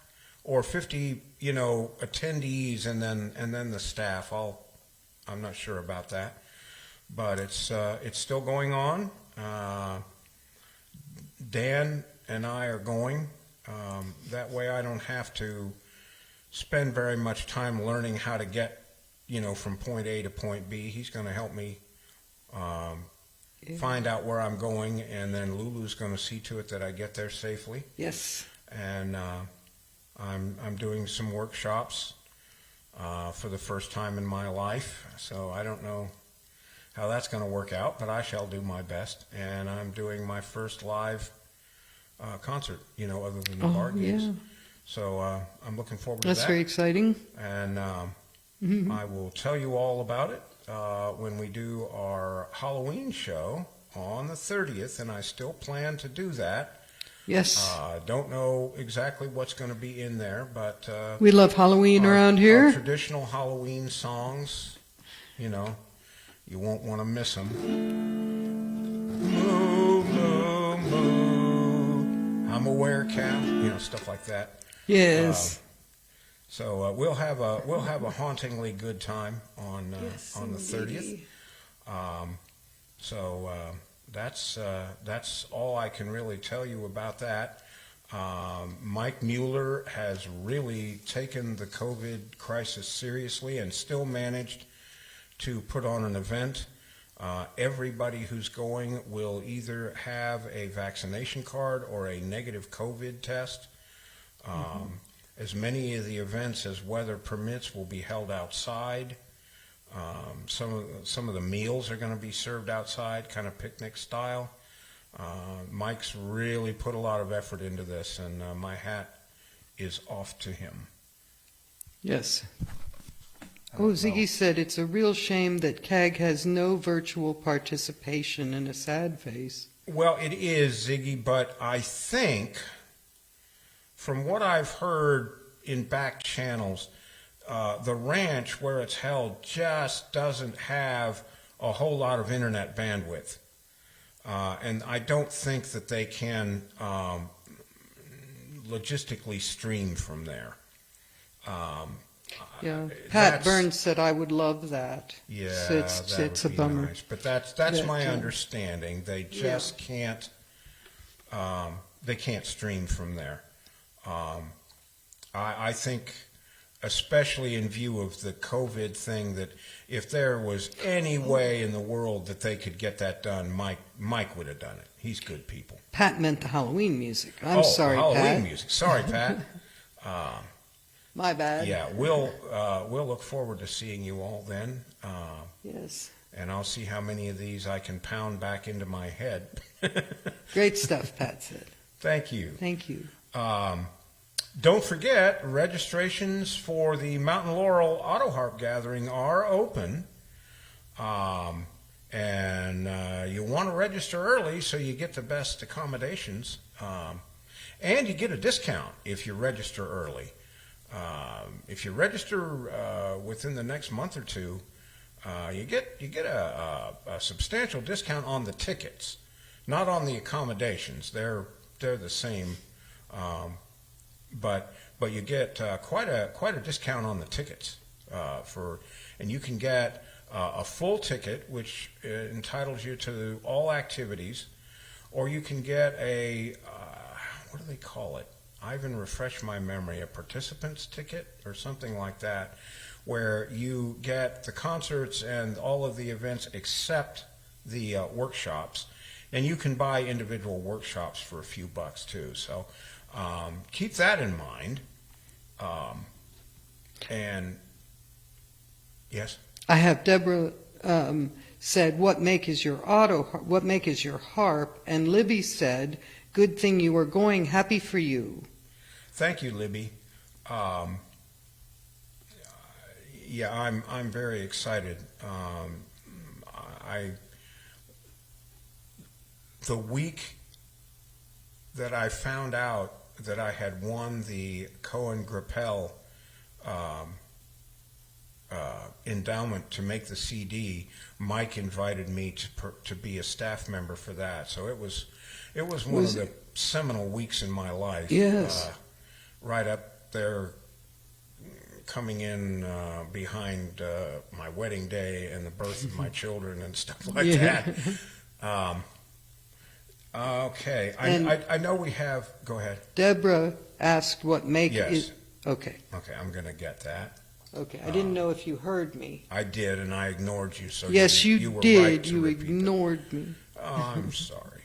or 50, attendees and then the staff. I'm not sure about that, but it's still going on. Dan and I are going. That way I don't have to spend very much time learning how to get, from point A to point B. He's going to help me find out where I'm going, and then Lulu's going to see to it that I get there safely. Yes. And I'm doing some workshops for the first time in my life, so I don't know how that's going to work out, but I shall do my best. And I'm doing my first live concert, other than the bar gigs. Yeah. So I'm looking forward to That's that. very exciting. And Mhm. I will tell you all about it when we do our Halloween show on the 30th, and I still plan to do that. Yes. Don't know exactly what's going to be in there, but We love Halloween around our here. traditional Halloween songs, you won't want to miss them. Moo, moo, moo, I'm a werecow, stuff like that. Yes. So we'll have a hauntingly good time on the 30th. So that's all I can really tell you about that. Mike Mueller has really taken the COVID crisis seriously and still managed to put on an event. Everybody who's going will either have a vaccination card or a negative COVID test. As many of the events as weather permits will be held outside. Some of the meals are going to be served outside, kind of picnic style. Mike's really put a lot of effort into this, and my hat is off to him. Yes. I don't Ziggy know. said it's a real shame that CAG has no virtual participation, and a sad face. Well, it is, Ziggy, but I think, from what I've heard in back channels, the ranch where it's held just doesn't have a whole lot of internet bandwidth. And I don't think that they can logistically stream from there. Yeah. Pat That's- Burns said I would love that. Yeah, So it's that a would be bummer. nice. But that's That, my understanding. They just can't. They can't stream from there. I think, especially in view of the COVID thing, that if there was any way in the world that they could get that done, Mike would have done it. He's good people. Pat meant the Halloween music. I'm sorry, Halloween Pat. music. Sorry, Pat. My bad. Yeah, we'll look forward to seeing you all then. Yes. And I'll see how many of these I can pound back into my head. Great stuff, Pat said. Thank you. Thank you. Don't forget, registrations for the Mountain Laurel Auto Harp Gathering are open. And you want to register early so you get the best accommodations. And you get a discount if you register early. If you register within the next month or two, you get a substantial discount on the tickets, not on the accommodations. They're the same, but you get quite a discount on the tickets and you can get a full ticket, which entitles you to all activities, or you can get a, what do they call it? Ivan, refresh my memory, a participant's ticket or something like that, where you get the concerts and all of the events except the workshops, and you can buy individual workshops for a few bucks too. So keep that in mind. And yes, I have Deborah said, "What make is your What make is your harp?" And Libby said, "Good thing you are going. Happy for you." thank you, Libby. Yeah, I'm very excited. The week that I found out that I had won the Cohen Grappel endowment to make the CD, Mike invited me to be a staff member for that. So it was one of the seminal weeks in my life. Yes. Right up there, coming in behind my wedding day and the birth of my children and stuff like that. Okay, I know we have. Go ahead. Deborah asked, "What make Yes. is?" Okay. Okay, I'm going to get that. Okay. I didn't know if you heard me. I did, and I ignored you. So Yes, you were did. Right to You repeat that. ignored me. Oh, I'm sorry.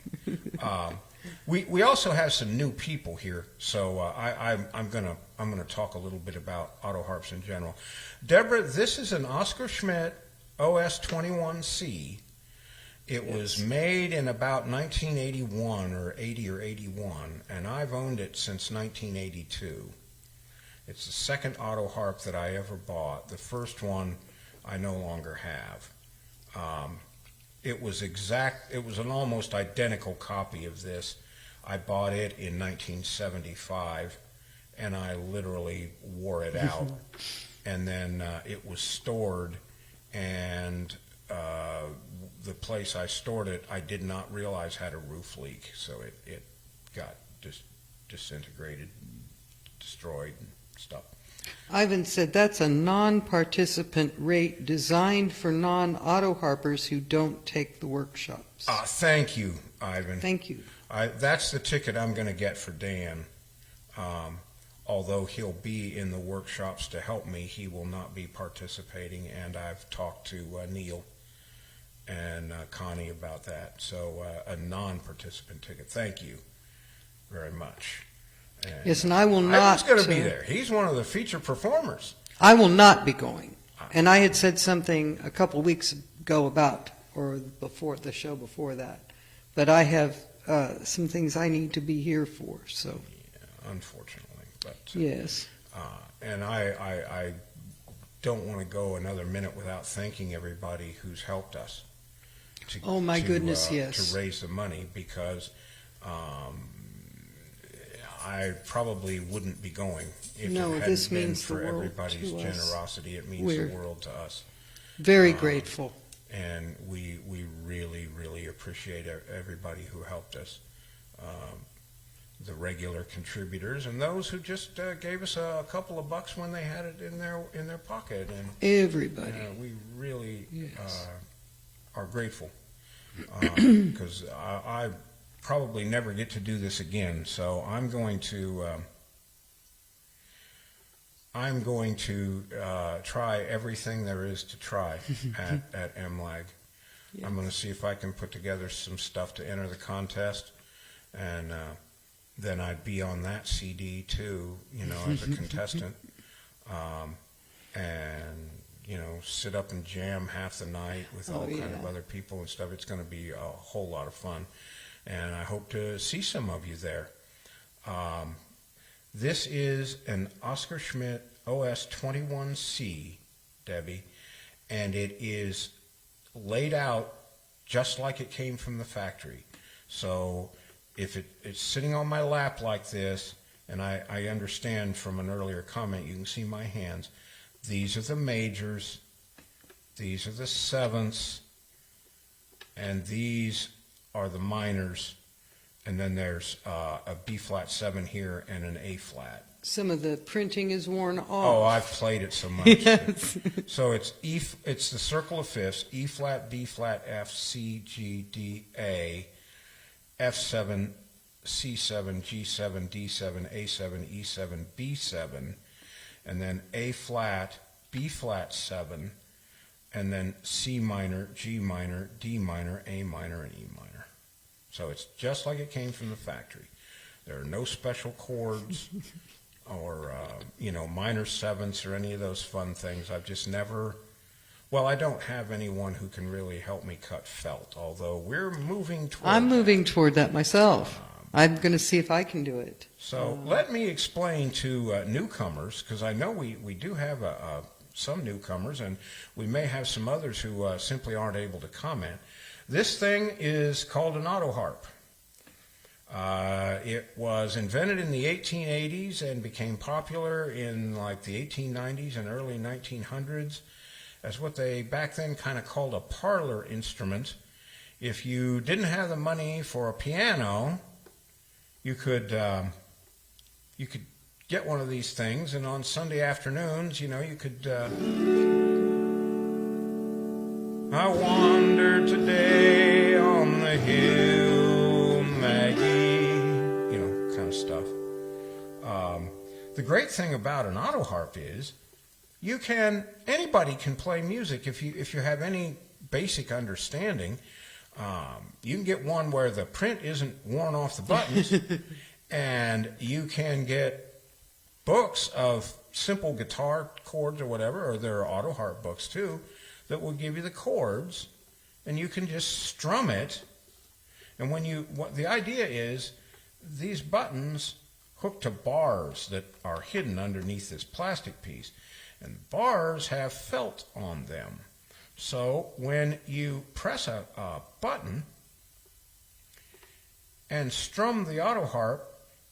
We also have some new people here, so I'm gonna talk a little bit about auto harps in general. Deborah, this is an Oscar Schmidt OS-21C. It was made in about 1981 or 80 or 81, and I've owned it since 1982. It's the second auto harp that I ever bought. The first one I no longer have. It was an almost identical copy of this. I bought it in 1975, and I literally wore it out. And then it was stored, and the place I stored it, I did not realize had a roof leak, so it got disintegrated, destroyed, and stuff. Ivan said, "That's a non-participant rate designed for non-auto harpers who don't take the workshops." Thank you, Ivan. Thank you. That's the ticket I'm going to get for Dan. Although he'll be in the workshops to help me, he will not be participating, and I've talked to Neil and Connie about that. So a non-participant ticket. Thank you very much. And, Yes, and I will not. He's going to be there. He's one of the featured performers. I will not be going. And I had said something a couple weeks ago about, or before the show before that, but I have some things I need to be here for. So Yeah, unfortunately, but yes, and I don't want to go another minute without thanking everybody who's helped us. Oh, my goodness, yes. To raise the money, because I probably wouldn't be going if No, it this hadn't been means the for world everybody's to us. generosity. It means We're the world to us, very grateful. and we really, really appreciate everybody who helped us. The regular contributors and those who just gave us a couple of bucks when they had it in their pocket, and Everybody. we really Yes. are grateful, because I probably never get to do this again. So I'm going to try everything there is to try at MLAG. Yes. I'm going to see if I can put together some stuff to enter the contest, and then I'd be on that CD too, as a contestant, and sit up and jam half the night with all kind of other people and stuff. It's going to be a whole lot of fun, and I hope to see some of you there. This is an Oscar Schmidt OS-21C, Debbie, and it is laid out just like it came from the factory. So if it's sitting on my lap like this, and I understand from an earlier comment, you can see my hands. These are the majors, these are the sevenths, and these are the minors. and then there's a B flat 7 here and an A flat. Some of the printing is worn off. Oh, I've played it so much. Yes. So it's it's the circle of fifths: E flat, B flat, F, C, G, D, A, F7, C7, G7, D7, A7, E7, B7, and then A flat, B flat 7, and then C minor, G minor, D minor, A minor, and E minor. So it's just like it came from the factory. There are no special chords or, minor sevenths or any of those fun things. I've just never, well, I don't have anyone who can really help me cut felt, although we're moving toward I'm that. moving toward that myself. I'm going to see if I can do it. So let me explain to newcomers, because I know we do have some newcomers, and we may have some others who simply aren't able to comment. This thing is called an auto harp. It was invented in the 1880s and became popular in like the 1890s and early 1900s as what they back then kind of called a parlor instrument. If you didn't have the money for a piano, you could get one of these things, and on Sunday afternoons, you could. I wandered today on the hill, Maggie, kind of stuff. The great thing about an auto harp is anybody can play music if you have any basic understanding. You can get one where the print isn't worn off the buttons, and you can get books of simple guitar chords or whatever, or there are auto harp books too, that will give you the chords, and you can just strum it. And the idea is these buttons hook to bars that are hidden underneath this plastic piece, and the bars have felt on them. So when you press a button and strum the auto harp,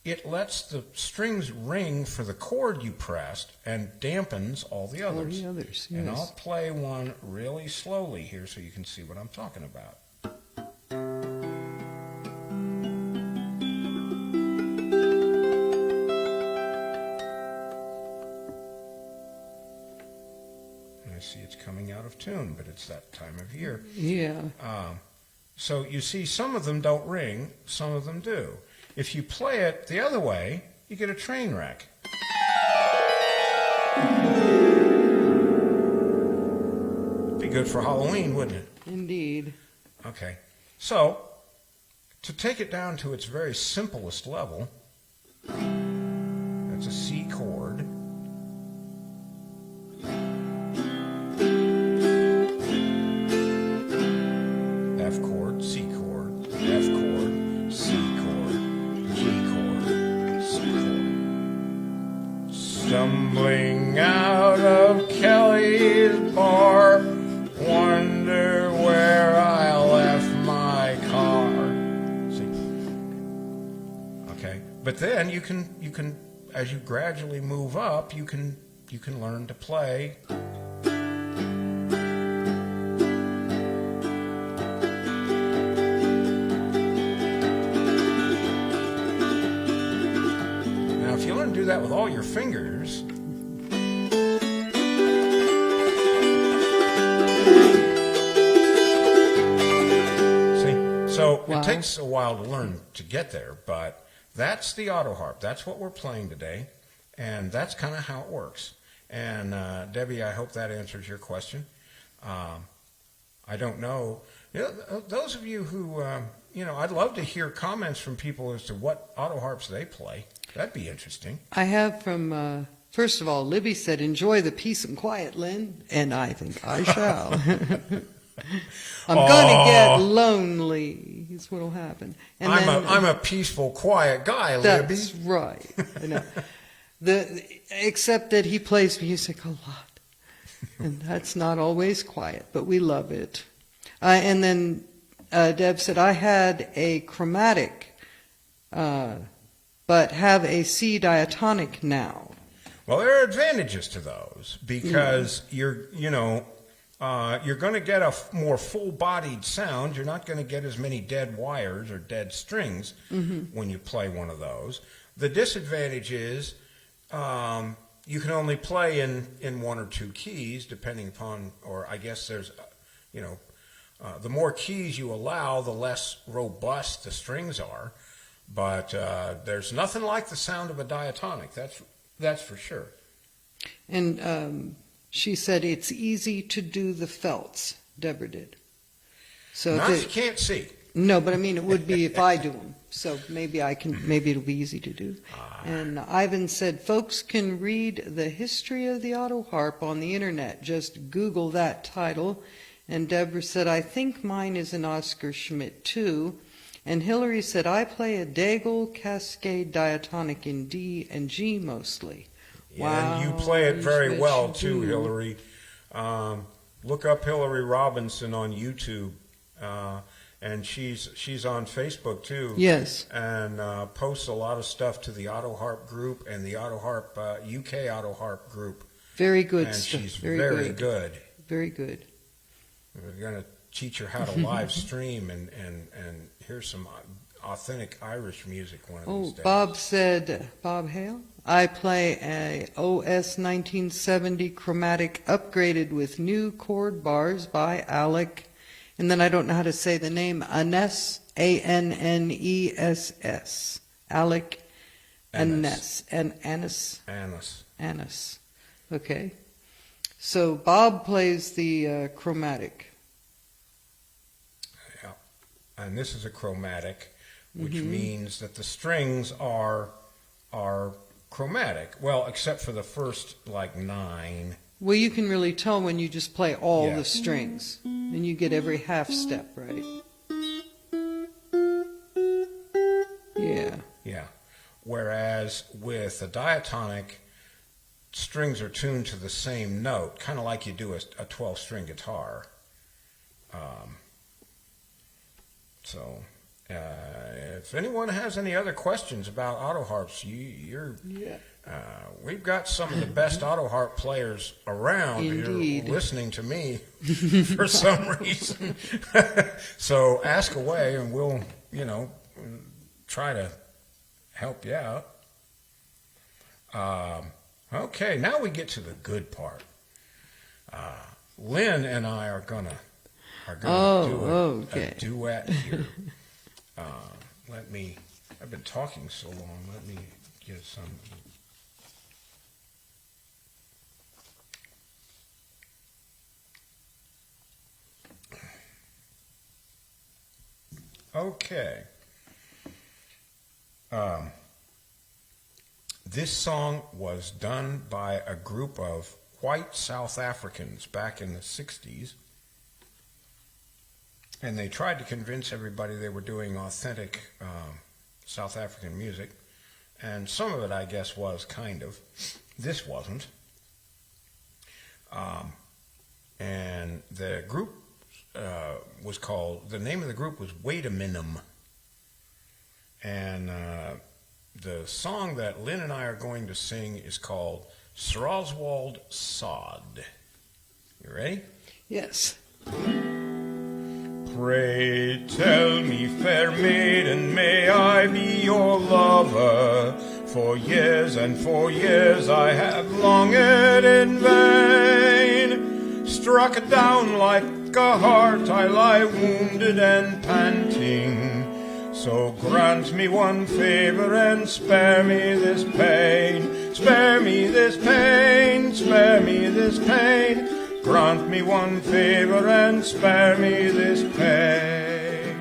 it lets the strings ring for the chord you pressed and dampens all the others. All the others, And yes. I'll play one really slowly here so you can see what I'm talking about. I see it's coming out of tune, but it's that time of year. Yeah. So you see, some of them don't ring, some of them do. If you play it the other way, you get a train wreck. Be good for Halloween, wouldn't it? Indeed. Okay. So, to take it down to its very simplest level, that's a C chord. F chord, C chord, F chord, C chord, G chord, C chord. Stumbling out of Kelly's bar, wonder where I left my car. See? Okay. But then you can as you gradually move up, you can learn to play. Now, if you learn to do that with all your fingers, so Wow. it takes a while to learn to get there, but that's the auto harp. That's what we're playing today, and that's kind of how it works. And Debbie, I hope that answers your question. I don't know. Those of you who, I'd love to hear comments from people as to what auto harps they play. That'd be interesting. I have from, first of all, Libby said, enjoy the peace and quiet, Lynn. And I think I shall. I'm going to get lonely, is what will happen. And I'm a peaceful, quiet guy, Libby. That's right. I know. Except that he plays music a lot. And that's not always quiet, but we love it. And then Deb said, I had a chromatic, but have a C diatonic now. Well, there are advantages to those because you're going to get a more full-bodied sound. You're not going to get as many dead wires or dead strings when you play one of those. The disadvantage is you can only play in one or two keys, depending upon, or I guess there's, the more keys you allow, the less robust the strings are. But there's nothing like the sound of a diatonic. That's for sure. And she said it's easy to do the felts. Deborah did. So Not if you can't see. No, but I mean it would be if I do them. So maybe it'll be easy to do. And Ivan said folks can read the history of the auto harp on the internet. Just Google that title. And Deborah said, I think mine is an Oscar Schmidt too. And Hillary said, I play a Daigle Cascade diatonic in D and G mostly. Yeah, Wow, and you play it very bet well you too, do. Hillary. Look up Hillary Robinson on YouTube, and she's on Facebook too. Yes. And posts a lot of stuff to the Auto Harp group and the Auto Harp UK Auto Harp group. Very good And stuff. she's Very good. Very good. We're going to teach her how to live stream and hear some authentic Irish music one of these days. Bob said, Bob Hale, I play a OS 1970 chromatic upgraded with new chord bars by Alec, and then I don't know how to say the name, Annes, Anness, Alec Annes, Annis. Okay. So Bob plays the chromatic. Yeah. And this is a chromatic, which means that the strings are chromatic. Well, except for the first, 9. Well, you can really tell when you just play all Yeah. the strings, and you get every half step right. Yeah. Yeah. Whereas with a diatonic, strings are tuned to the same note, kind of like you do a 12-string guitar. If anyone has any other questions about auto harps, we've got some of the best auto harp players around Indeed. here listening to me for some reason. So ask away, and we'll, try to help you out. Okay, now we get to the good part. Lynn and I are gonna do a duet here. I've been talking so long, let me get some. Okay. This song was done by a group of white South Africans back in the 60s. And they tried to convince everybody they were doing authentic South African music. And some of it, I guess, was kind of. This wasn't. And the group the name of the group was Wait a Minimum. And the song that Lynn and I are going to sing is called Sir Oswald Sod. You ready? Yes. Pray tell me, fair maiden, may I be your lover? For years and for years I have longed in vain. Struck down like a hart, I lie wounded and panting. So grant me one favor and spare me this pain. Spare me this pain, spare me this pain. Grant me one favor and spare me this pain.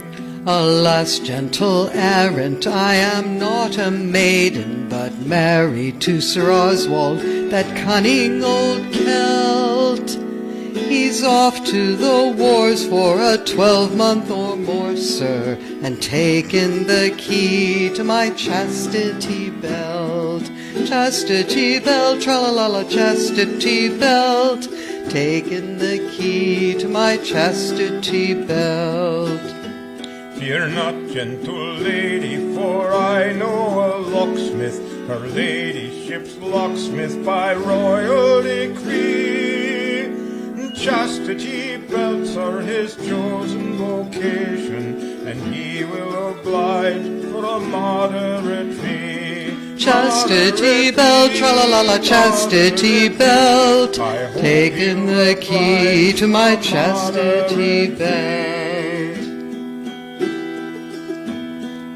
Alas, gentle errant, I am not a maiden, but married to Sir Oswald, that cunning old Celt. He's off to the wars for a 12-month or more, sir, and taken the key to my chastity belt. Chastity belt, tra-la-la-la, chastity belt. Taken the key to my chastity belt. Fear not, gentle lady, for I know a locksmith, her ladyship's locksmith by royal decree. Chastity belts are his chosen vocation, and he will oblige for a moderate fee. Chastity belt, tra-la-la-la, chastity belt, taking the key to my chastity belt.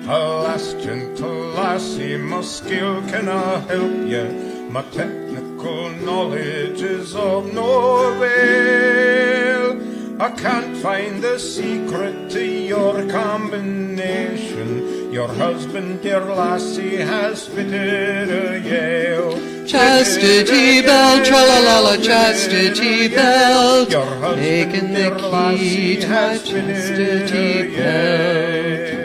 Alas, gentle lassie, my skill cannot help ye. My technical knowledge is of no avail. I can't find the secret to your combination. Your husband, dear lassie, has fitted a Yale. Chastity belt, tra-la-la-la, chastity belt, Your husband, taking the dear lassie, key to my has fitted chastity a belt. Yale.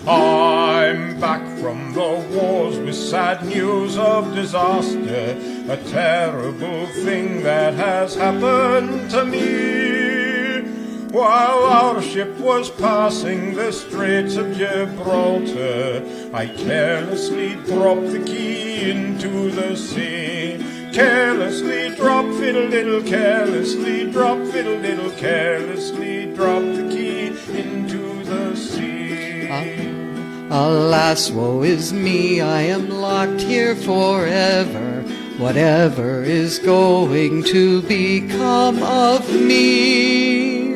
I'm back from the wars with sad news of disaster, a terrible thing that has happened to me. While our ship was passing the Straits of Gibraltar, I carelessly dropped the key into the sea. Carelessly drop fiddle-diddle, carelessly drop fiddle-diddle, carelessly drop the key into the sea. Alas, woe is me, I am locked here forever. Whatever is going to become of me?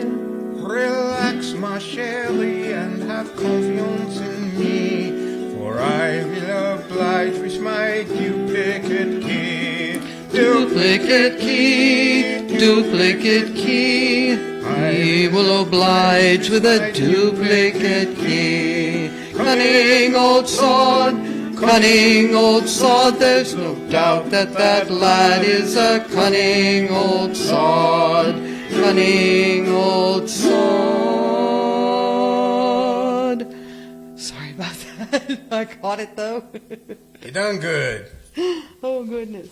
Relax, my Shelley, and have confidence in me, for I will oblige with my duplicate key. Duplicate key, duplicate key. He will oblige with a duplicate key. Cunning old sword, cunning old sword. There's no doubt that that lad is a cunning old sword. Cunning old sword. Sorry about that. I caught it though. You done good. Oh goodness.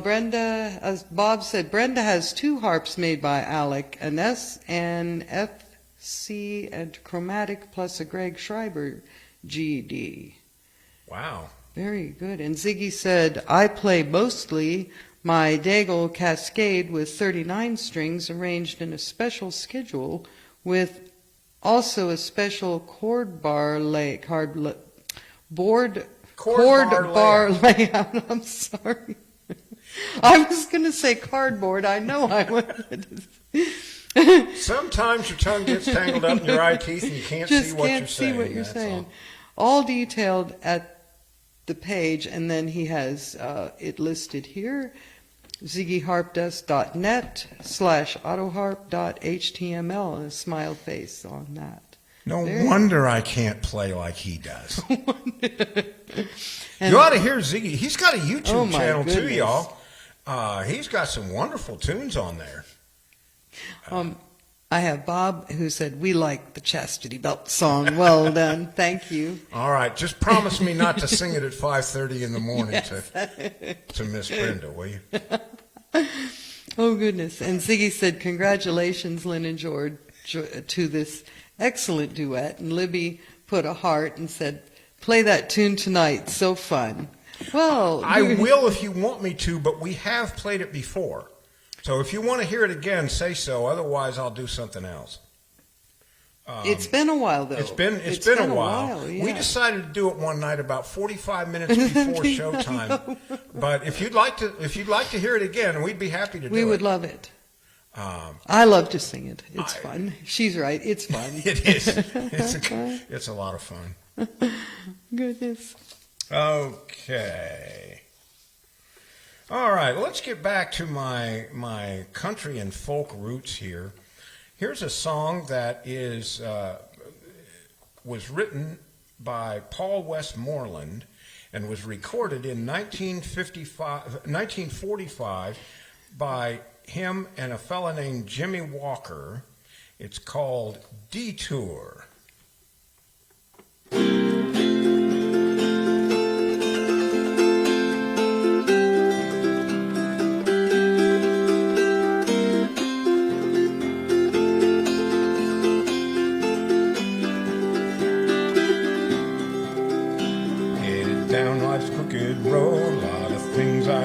Brenda, as Bob said, Brenda has 2 harps made by Alec, an S and F, C, and chromatic, plus a Greg Schreiber GD. Wow. Very good. And Ziggy said, I play mostly my Daigle Cascade with 39 strings arranged in a special schedule with also a special chord bar board bar layout. I'm sorry. I was going to say cardboard. I know I wanted to. Sometimes your tongue gets tangled up in your eye teeth and you can't see what you're saying. That's all detailed at the page, and then he has it listed here, ziggyharp.net/autoharp.html, and a smile face on that. No Very wonder I can't play like he does. And You ought to hear Ziggy. He's got a YouTube Oh, my channel too, goodness. y'all. He's got some wonderful tunes on there. I have Bob who said, we like the Chastity Belt song. Well done. Thank you. All right, just promise me not to sing it at 5:30 in the morning to Miss Brenda, will you? Oh, goodness. And Ziggy said, congratulations, Lynn and George, to this excellent duet. And Libby put a heart and said, play that tune tonight. So fun. Well, I will if you want me to, but we have played it before. So if you want to hear it again, say so. Otherwise, I'll do something else. It's been a while, though. It's been a while. Yeah. We decided to do it one night about 45 minutes before showtime. But if you'd like to hear it again, we'd be happy to do it. We would love it. I love to sing it. It's fun. She's right. It's fun. It is. It's a lot of fun. Goodness. Okay. All right. Let's get back to my country and folk roots here. Here's a song that was written by Paul Westmoreland and was recorded in 1945 by him and a fella named Jimmy Walker. It's called Detour. Road, a lot of things I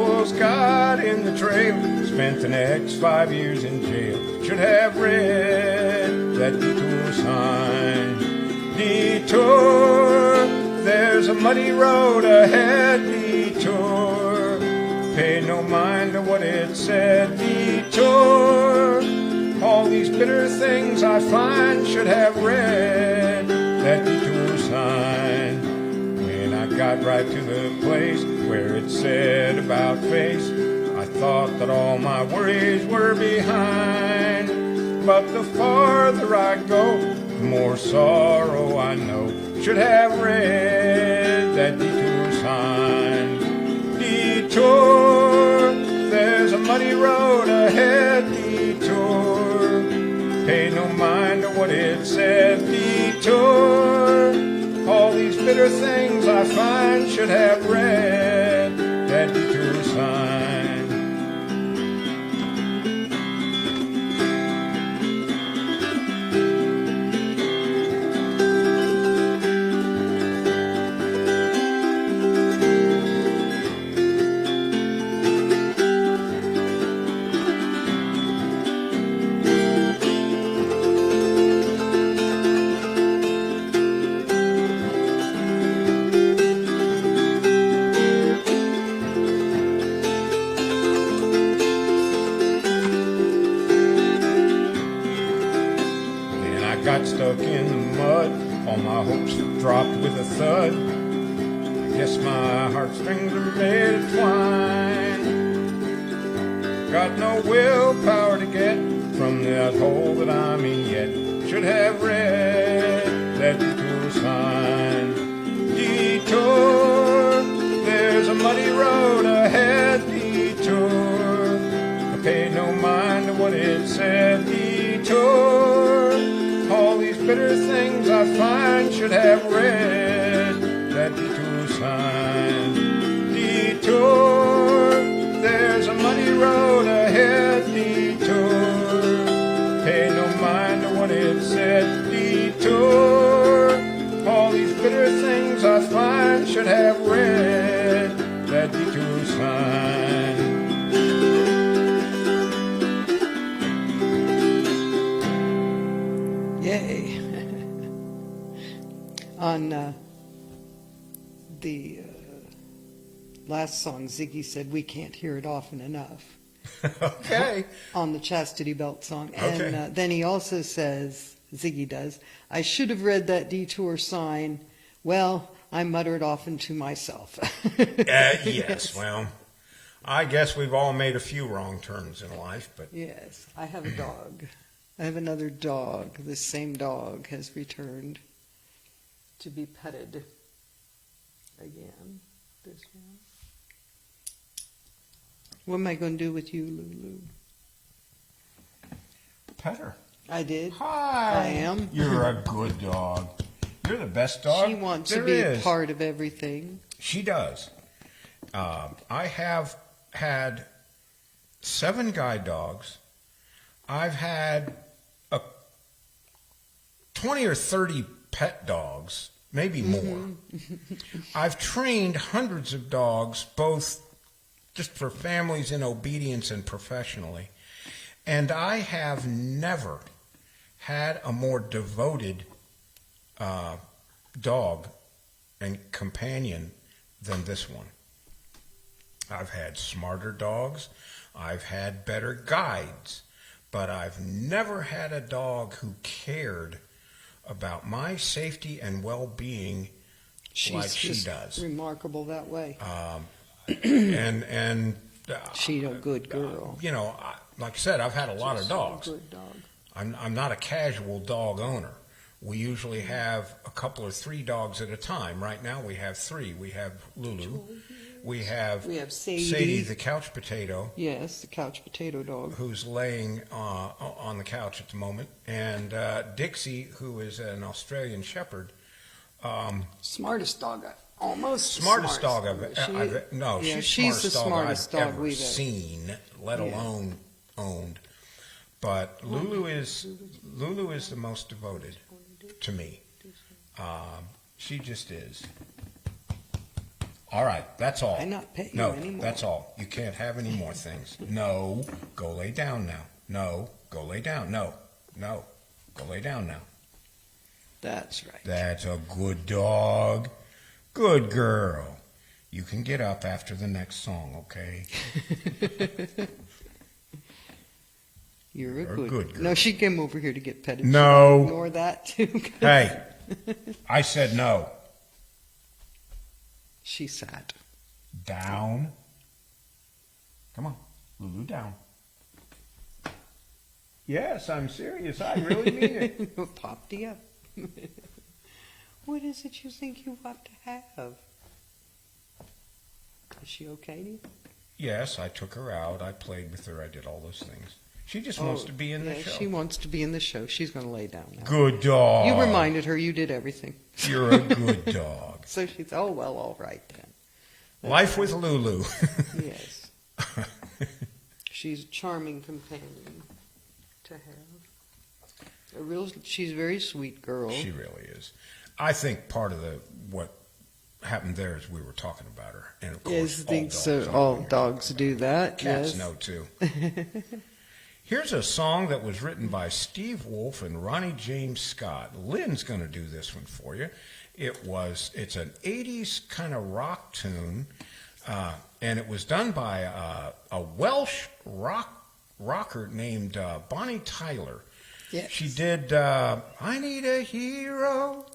was got in the trail. Spent the next 5 years in jail. Should have read that detour sign. Detour, there's a muddy road ahead. Detour, paid no mind to what it said. Detour, all these bitter things I find. Should have read that detour sign. When I got right to the place where it said about face, I thought that all my worries were behind. But the farther I go, the more sorrow I know. Should have read that detour sign. Detour, there's a muddy road ahead. Detour, pay no mind to what it said. Detour, all these bitter things I find. Should have read that detour sign. Got stuck in the mud, all my hopes dropped with a thud. I guess my heartstrings are made of twine. Got no willpower to get from that hole that I'm in yet. Should have read that detour sign. Detour, there's a muddy road ahead. Detour, I paid no mind to what it said. Detour, all these bitter things I find. Should have read that detour sign. Detour, there's a muddy road ahead. Detour, pay no mind to what it said. Detour, all these bitter things I find. Should have read that detour sign. Yay. On the last song, Ziggy said we can't hear it often enough. Okay. On the Chastity Belt song. Okay. And then he also says, Ziggy does, I should have read that detour sign. Well, I muttered often to myself. Yes, well, I guess we've all made a few wrong turns in life, but Yes, I have a dog. I have another dog. This same dog has returned to be petted again. This one. What am I going to do with you, Lulu? pet her. I did. Hi. I am. You're a good dog. You're the best dog She wants to there be is. a part of everything. She does. I have had 7 guide dogs. I've had 20 or 30 pet dogs, maybe more. I've trained hundreds of dogs, both just for families in obedience and professionally. And I have never had a more devoted dog and companion than this one. I've had smarter dogs. I've had better guides. But I've never had a dog who cared about my safety and well-being like she just does. Remarkable that way. She's a good girl. You know, like I said, I've had a lot of dogs. A good dog. I'm not a casual dog owner. We usually have a couple or 3 dogs at a time. Right now we have 3. We have Lulu. We have Sadie the couch potato. Yes, the couch potato dog. Who's laying on the couch at the moment. And Dixie, who is an Australian Shepherd. Smartest dog. Almost Smartest dog I've she's the smartest dog ever we've seen, let alone owned. But Lulu is the most devoted to me. She just is. All right, that's all. I not pet you No, anymore. that's all. You can't have any more things. No, go lay down now. No, go lay down. No, no, go lay down now. That's right. That's a good dog. Good girl. You can get up after the next song, okay? You're You're a a good, good girl. No, she came over here to get petted. No. Should I ignore that too. Hey, I said no. She sat. Down. Come on, Lulu, down. Yes, I'm serious. I really mean it. Popped you up. What is it you think you want to have? Is she okay? Do you think? Yes, I took her out. I played with her. I did all those things. She just wants to be in the yeah, show. She wants to be in the show. She's going to lay down now. Good dog. You reminded her you did everything. You're a good dog. So she's, oh, well, all right then. Life with Lulu. Yes. She's a charming companion to have. She's a very sweet girl. She really is. I think part of what happened there is we were talking about her, and of course, Yes, I think dogs so. are All weird. dogs do that. Cats yes. know too. Here's a song that was written by Steve Wolf and Ronnie James Scott. Lynn's going to do this one for you. It's an 80s kind of rock tune, and it was done by a Welsh rocker named Bonnie Tyler. Yes. She did I Need a Hero.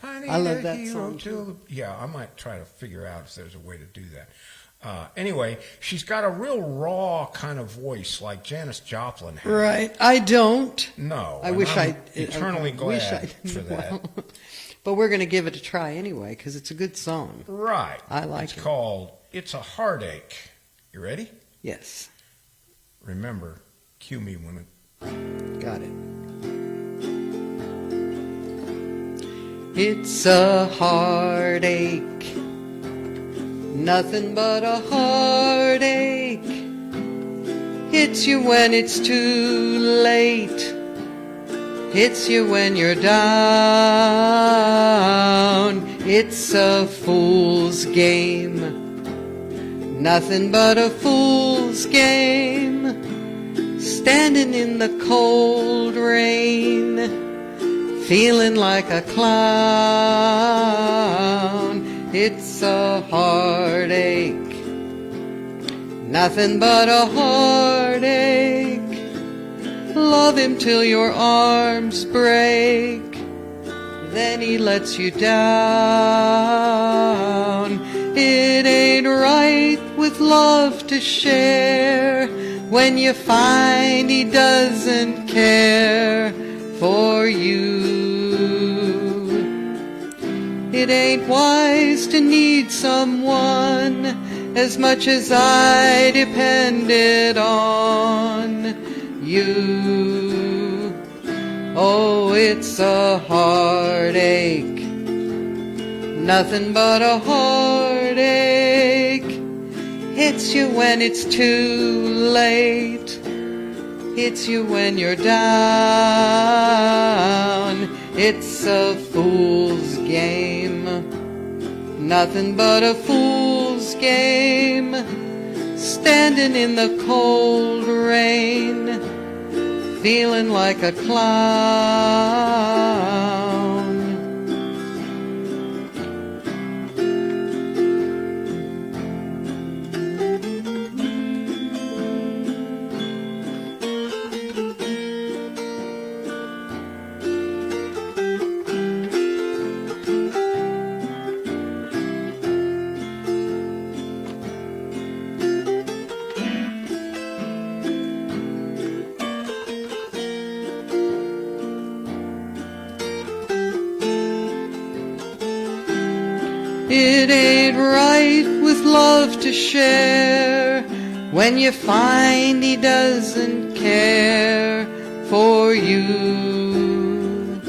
I love that song, Yeah, I might try to figure out if there's a way to do that. Anyway, she's got a real raw kind of voice like Janis Joplin had. Right. I don't. No. I and wish I'm I eternally wish glad I for that. well, but we're going to give it a try anyway because it's a good song. Right. I like it's it. called It's a Heartache. You ready? Yes. Remember, cue me when it... Got it. It's a heartache, nothing but a heartache. Hits you when it's too late, hits you when you're down. It's a fool's game, nothing but a fool's game. Standing in the cold rain, feeling like a clown. It's a heartache, nothing but a heartache. Love him till your arms break, then he lets you down. It ain't right with love to share when you find he doesn't care for you. It ain't wise to need someone as much as I depended on you. Oh, it's a heartache, nothing but a heartache. Hits you when it's too late, hits you when you're down. It's a fool's game, nothing but a fool's game. Standing in the cold rain, feeling like a clown. It ain't right with love to share when you find he doesn't care for you.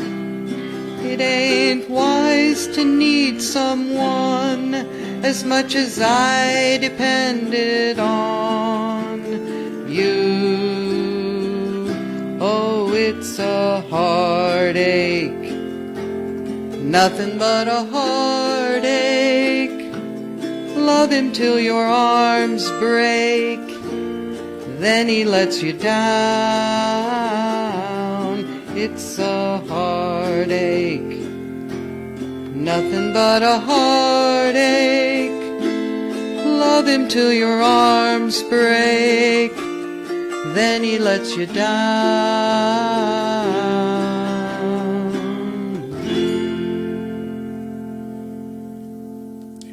It ain't wise to need someone as much as I depended on you. Oh, it's a heartache, nothing but a heartache. Love him till your arms break, then he lets you down. It's a heartache, nothing but a heartache. Love him till your arms break, then he lets you down.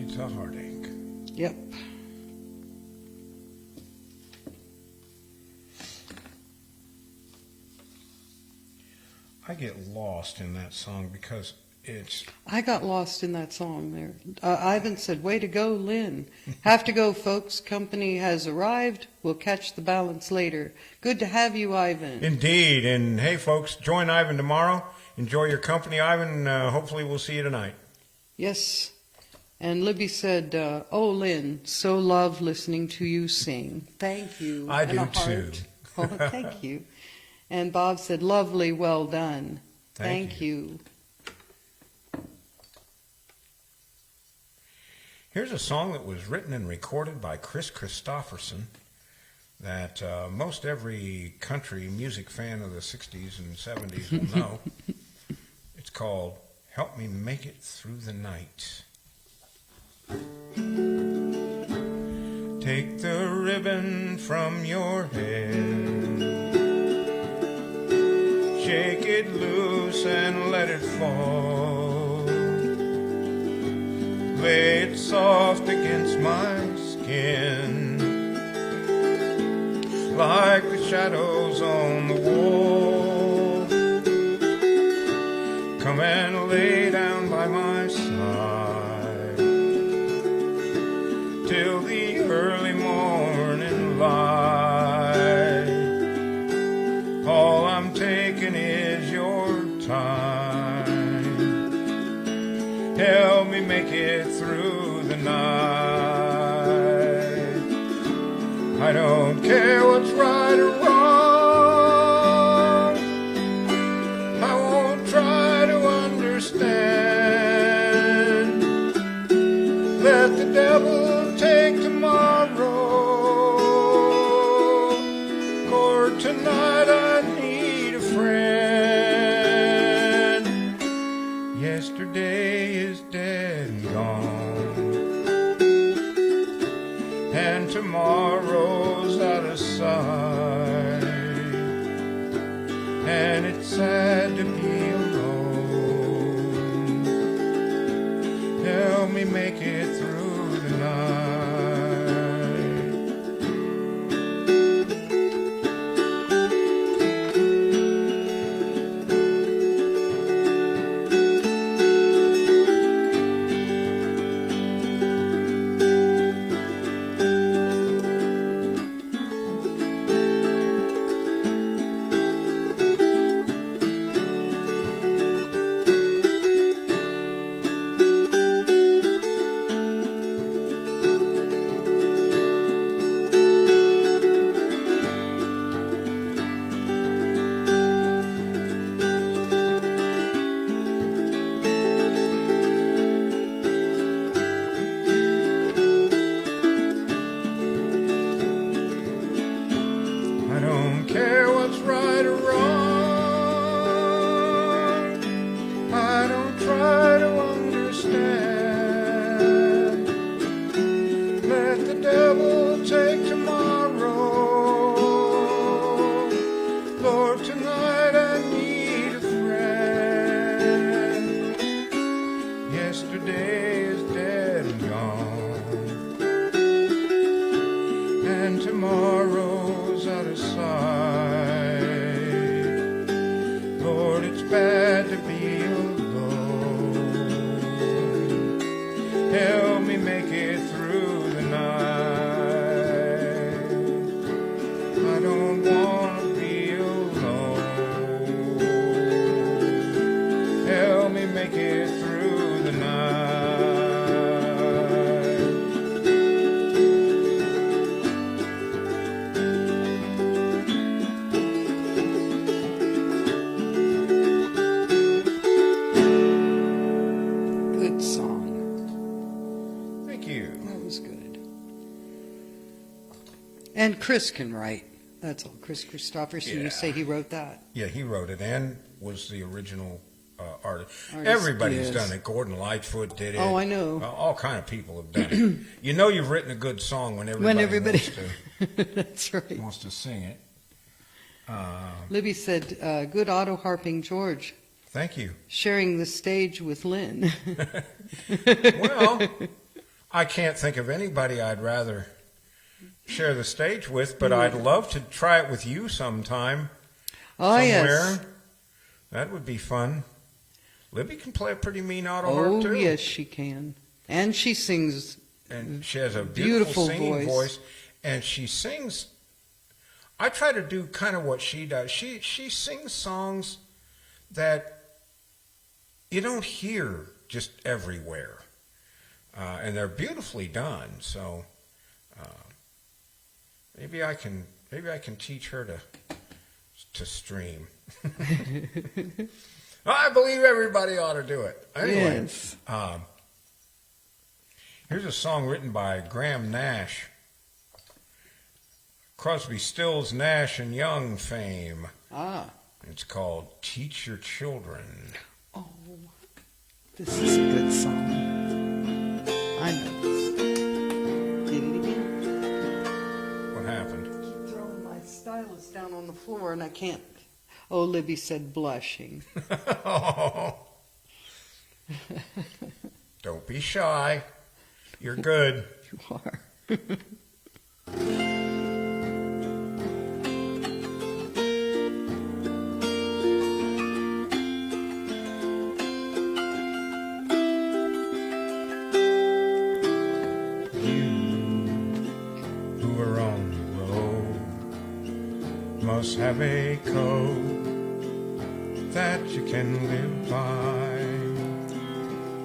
It's a heartache. Yep. I get lost in that song because it's I got lost in that song there. Ivan said, "Way to go, Lynn. Have to go, folks. Company has arrived. We'll catch the balance later." Good to have you, Ivan. indeed. And hey, folks, join Ivan tomorrow. Enjoy your company, Ivan. Hopefully, we'll see you tonight. Yes. And Libby said, "Oh, Lynn, so love listening to you sing." Thank you. I And do a heart. too. Oh, thank you. And Bob said, "Lovely, well done." Thank you. Here's a song that was written and recorded by Chris Christopherson that most every country music fan of the 60s and 70s will know. It's called "Help Me Make It Through the Night." Take the ribbon from your head, shake it loose and let it fall. Lay it soft against my skin, like the shadows on the wall. Come and lay down by my side till the early morning light. All I'm taking is your time. Help me make it through the night. I don't care what's right or wrong. I won't try to understand. Let the devil take tomorrow. For tonight I need a friend. Yesterday is dead and gone, and tomorrow's out of sight. And it's sad to be alone. Help me make it through the night. I don't care what's right or wrong. I don't try to understand. Let the devil take tomorrow. Lord, tonight I need a friend. Yesterday is dead and gone, and tomorrow's out of sight. Lord, it's bad to be alone. Help me make it through the night. I don't want to be alone. Help me make it through the night. And Chris can write. That's all. Chris Christopherson, Yeah. you say he wrote that. Yeah, he wrote it and was the original artist. Artist, Everybody's yes. done it. Gordon Lightfoot did it. Oh, I know. All kind of people have done it. You know you've written a good song when everybody, That's right. wants to sing it. Libby said, good auto harping, George, Thank you. sharing the stage with Lynn. Well, I can't think of anybody I'd rather share the stage with, but I'd love to try it with you sometime. Oh, somewhere. yes. That would be fun. Libby can play a pretty mean auto Oh, harp too. yes, she can. And she sings. And she has a Beautiful beautiful singing voice. voice. And she sings. I try to do kind of what she does. She sings songs that you don't hear just everywhere, and they're beautifully done. So maybe I can teach her to stream. I believe everybody ought to do it. Anyway, Yes. here's a song written by Graham Nash. Crosby, Stills, Nash, and Young fame. Ah. It's called Teach Your Children. Oh, this is a good song. I know this. Did it again? What happened? I keep throwing my stylus down on the floor and I can't. Oh, Libby said blushing. Don't be shy. You're good. You are. Who are on the road must have a code that you can live by,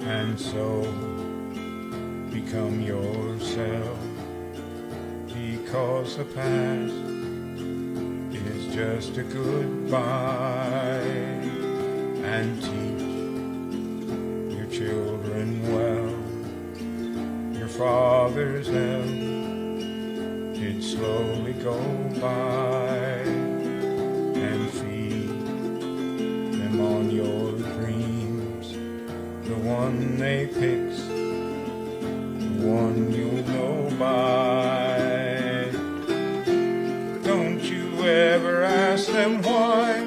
and so become yourself, because the past is just a goodbye, and teach your children well. Your father's help did slowly go by, and feed them on your dreams, the one they picks, the one you'll know by. Don't you ever ask them why,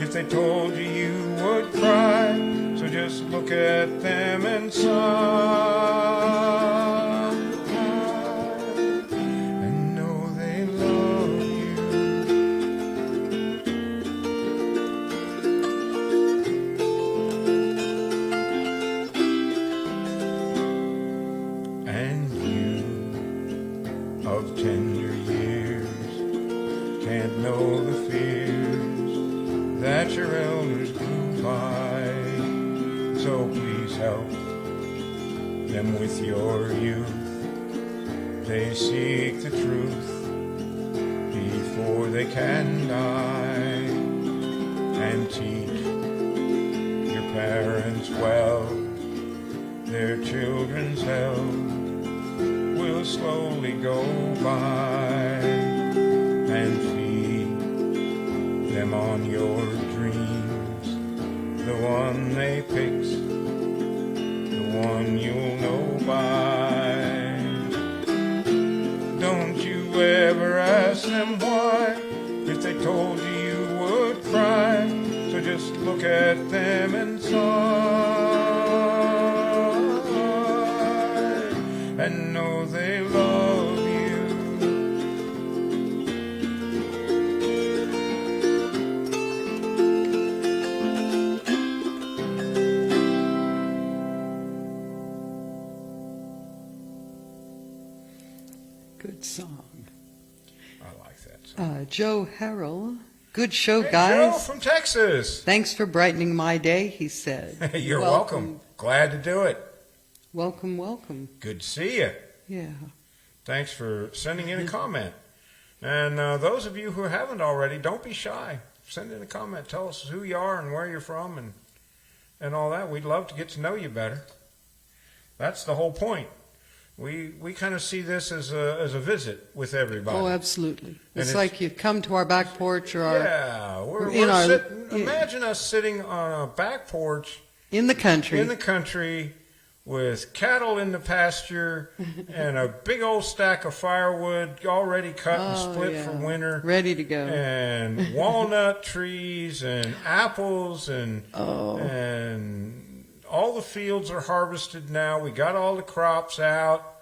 if they told you you would cry, so just look at them and sigh. Know the fears that your elders grew by, so please help them with your youth. They seek the truth before they can die, and teach your parents well. Their children's health will slowly go by, and them on your dreams, the one they picks, the one you'll know by. Don't you ever ask them why, if they told you you would cry, so just look at them and sigh, and know they love you. Good song. I like that song. Joe Harrell. Good show, Hey, guys. Joe from Texas. Thanks for brightening my day, he said. You're welcome. Glad to do it. Welcome, welcome. Good to see you. Yeah. Thanks for sending in a comment. And those of you who haven't already, don't be shy. Send in a comment. Tell us who you are and where you're from and all that. We'd love to get to know you better. That's the whole point. we kind of see this as a visit with everybody. Oh, absolutely. It's it's- like you come to our back porch or our, Yeah, we're in our- yeah. imagine us sitting on a back porch in the country. in the country with cattle in the pasture and a big old stack of firewood already cut and Oh, split yeah. for winter, Ready to go. and walnut trees and apples and Oh. and all the fields are harvested now. We got all the crops out,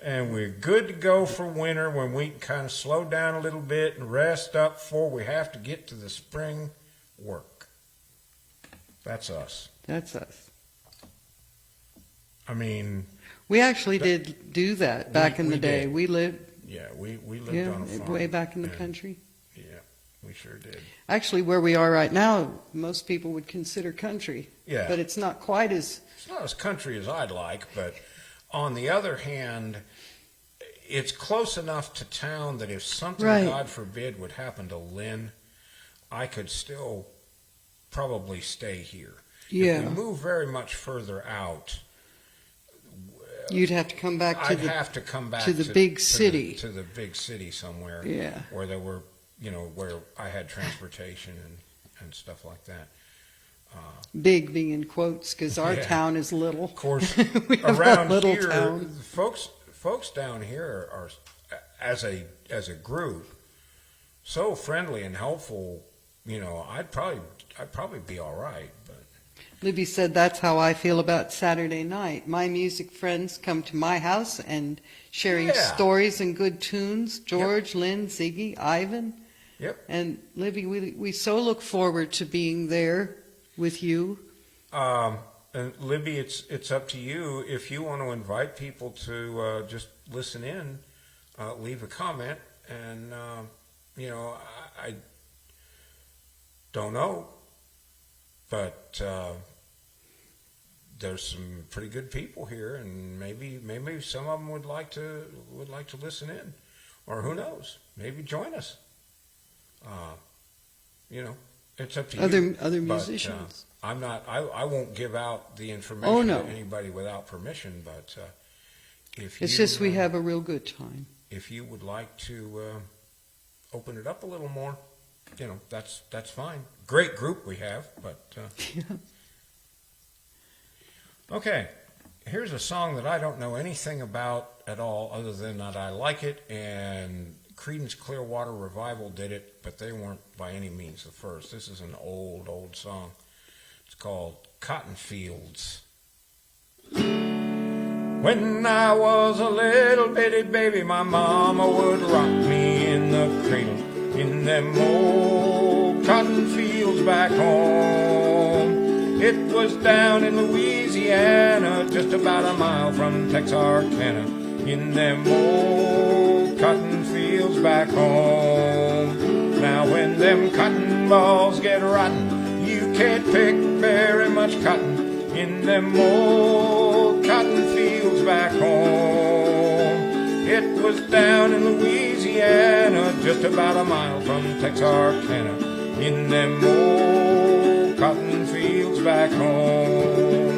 and we're good to go for winter when we can kind of slow down a little bit and rest up before we have to get to the spring work. That's us. That's us. I mean, We actually did do that back in we the day. did. We lived, yeah, we lived on a farm. way back in the Yeah. country. Yeah, we sure did. Actually, where we are right now, most people would consider country. Yeah. But it's not quite as, It's not as country as I'd like, but on the other hand, it's close enough to town that if something, Right. God forbid, would happen to Lynn, I could still probably stay here. If yeah. we move very much further out, You'd have to come back to I'd the, have to come back to the big city. to the big city somewhere, yeah. where there were, where I had transportation and stuff like that. Big being in quotes because our Yeah. town is little. Of course, We have around a little here, town. folks down here are, as a group, so friendly and helpful. I'd probably be all right. But Libby said that's how I feel about Saturday night. My music friends come to my house and sharing Yeah. stories and good tunes. George, Lynn, Ziggy, Ivan. Yep. And Libby, we so look forward to being there with you. and Libby, it's up to you if you want to invite people to just listen in, leave a comment, and I don't know, but there's some pretty good people here, and maybe some of them would like to listen in, or who knows, maybe join us. It's up to you. Other But, musicians. I'm not. I won't give out the information Oh, no. to anybody without permission. But if It's you, just we have a real good time. if you would like to open it up a little more, that's fine. Great group we have, but okay. Here's a song that I don't know anything about at all, other than that I like it, and Creedence Clearwater Revival did it, but they weren't by any means the first. This is an old song. It's called Cotton Fields. When I was a little bitty baby, my mama would rock me in the cradle in them old cotton fields back home. It was down in Louisiana, just about a mile from Texarkana, in them old cotton fields back home. Now when them cotton balls get rotten, you can't pick very much cotton in them old cotton fields back home. It was down in Louisiana, just about a mile from Texarkana, in them old cotton fields back home.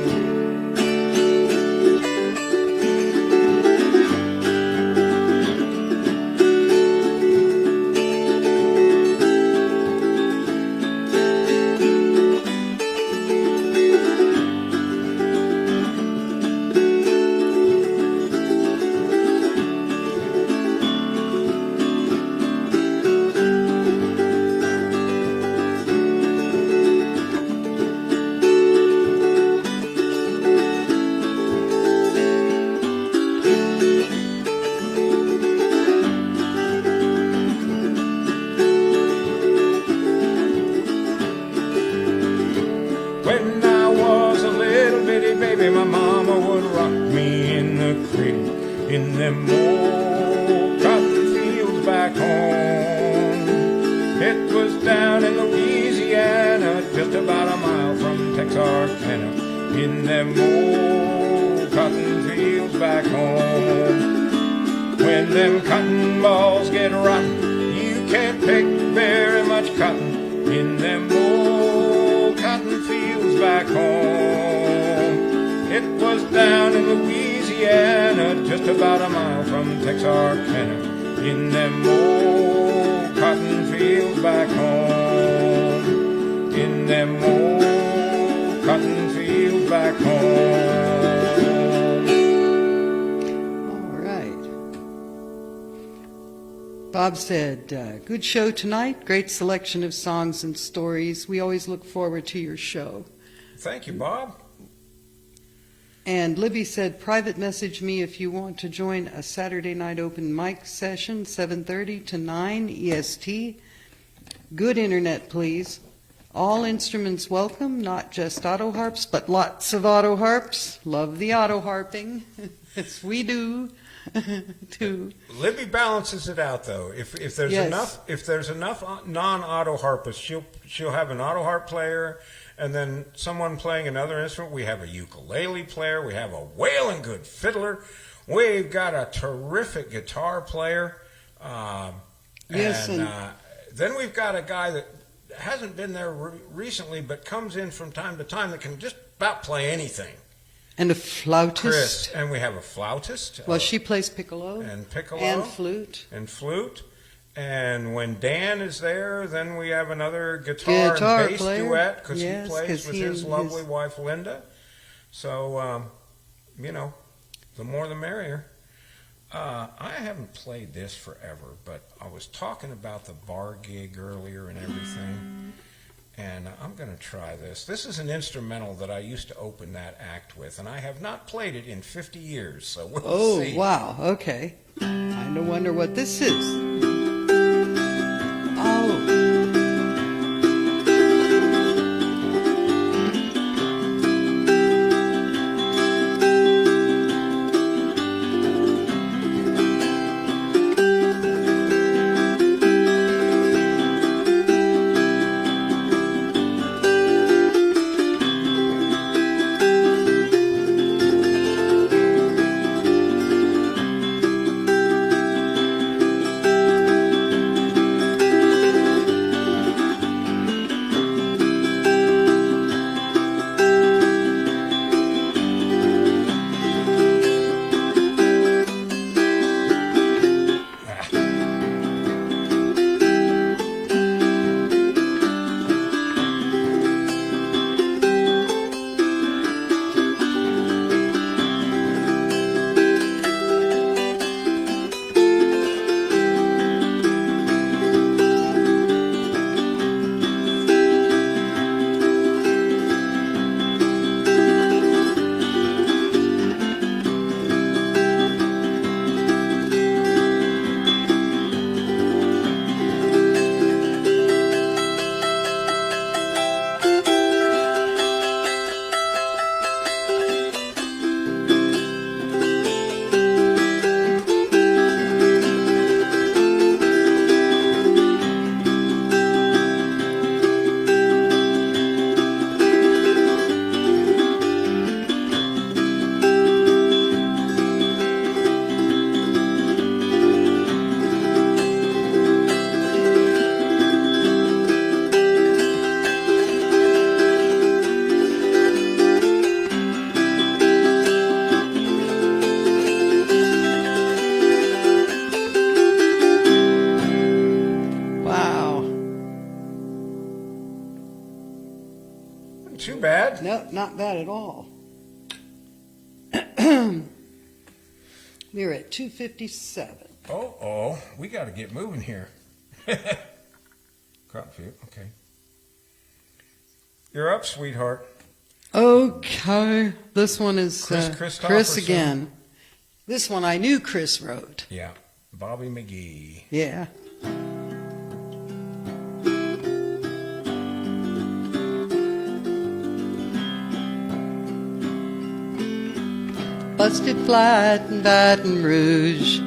When I was a little bitty baby, my mama would rock me in the cradle in them old cotton fields back home. It was down in Louisiana, just about a mile from Texarkana, in them old cotton fields back home. When them cotton balls get rotten, you can't pick very much cotton in them old cotton fields back home. It was down in Louisiana, Louisiana, just about a mile from Texarkana, in them old cotton fields back home, in them old cotton fields back home. All right. Bob said, good show tonight. Great selection of songs and stories. We always look forward to your show. Thank you, Bob. And Libby said, private message me if you want to join a Saturday night open mic session, 7:30 to 9 EST. Good internet, please. All instruments welcome, not just auto harps, but lots of auto harps. Love the auto harping. Yes, we do. Too. Libby balances it out, though. If there's Yes. enough non-auto harpists, she'll have an auto harp player, and then someone playing another instrument. We have a ukulele player. We have a wailing good fiddler. We've got a terrific guitar player. Yes, and and- then we've got a guy that hasn't been there recently, but comes in from time to time that can just about play anything. And a flautist. Chris, and we have a flautist. Well, she plays piccolo. and piccolo And flute. and flute. And when Dan is there, then we have another guitar and bass player. duet because Yes, he plays 'cause with he his and lovely his- wife Linda. So, the more the merrier. I haven't played this forever, but I was talking about the bar gig earlier and everything. And I'm going to try this. This is an instrumental that I used to open that act with, and I have not played it in 50 years, so we'll Oh, see. wow. Okay. Kind of wonder what this is. Oh. Too bad. No, not bad at all. We're at 2:57. Oh, we got to get moving here. Cropfield, okay. You're up, sweetheart. Okay. This one is Chris Chris Christopherson. again. This one I knew Chris wrote. Yeah, Bobby McGee. Yeah. Busted flat in Baton Rouge,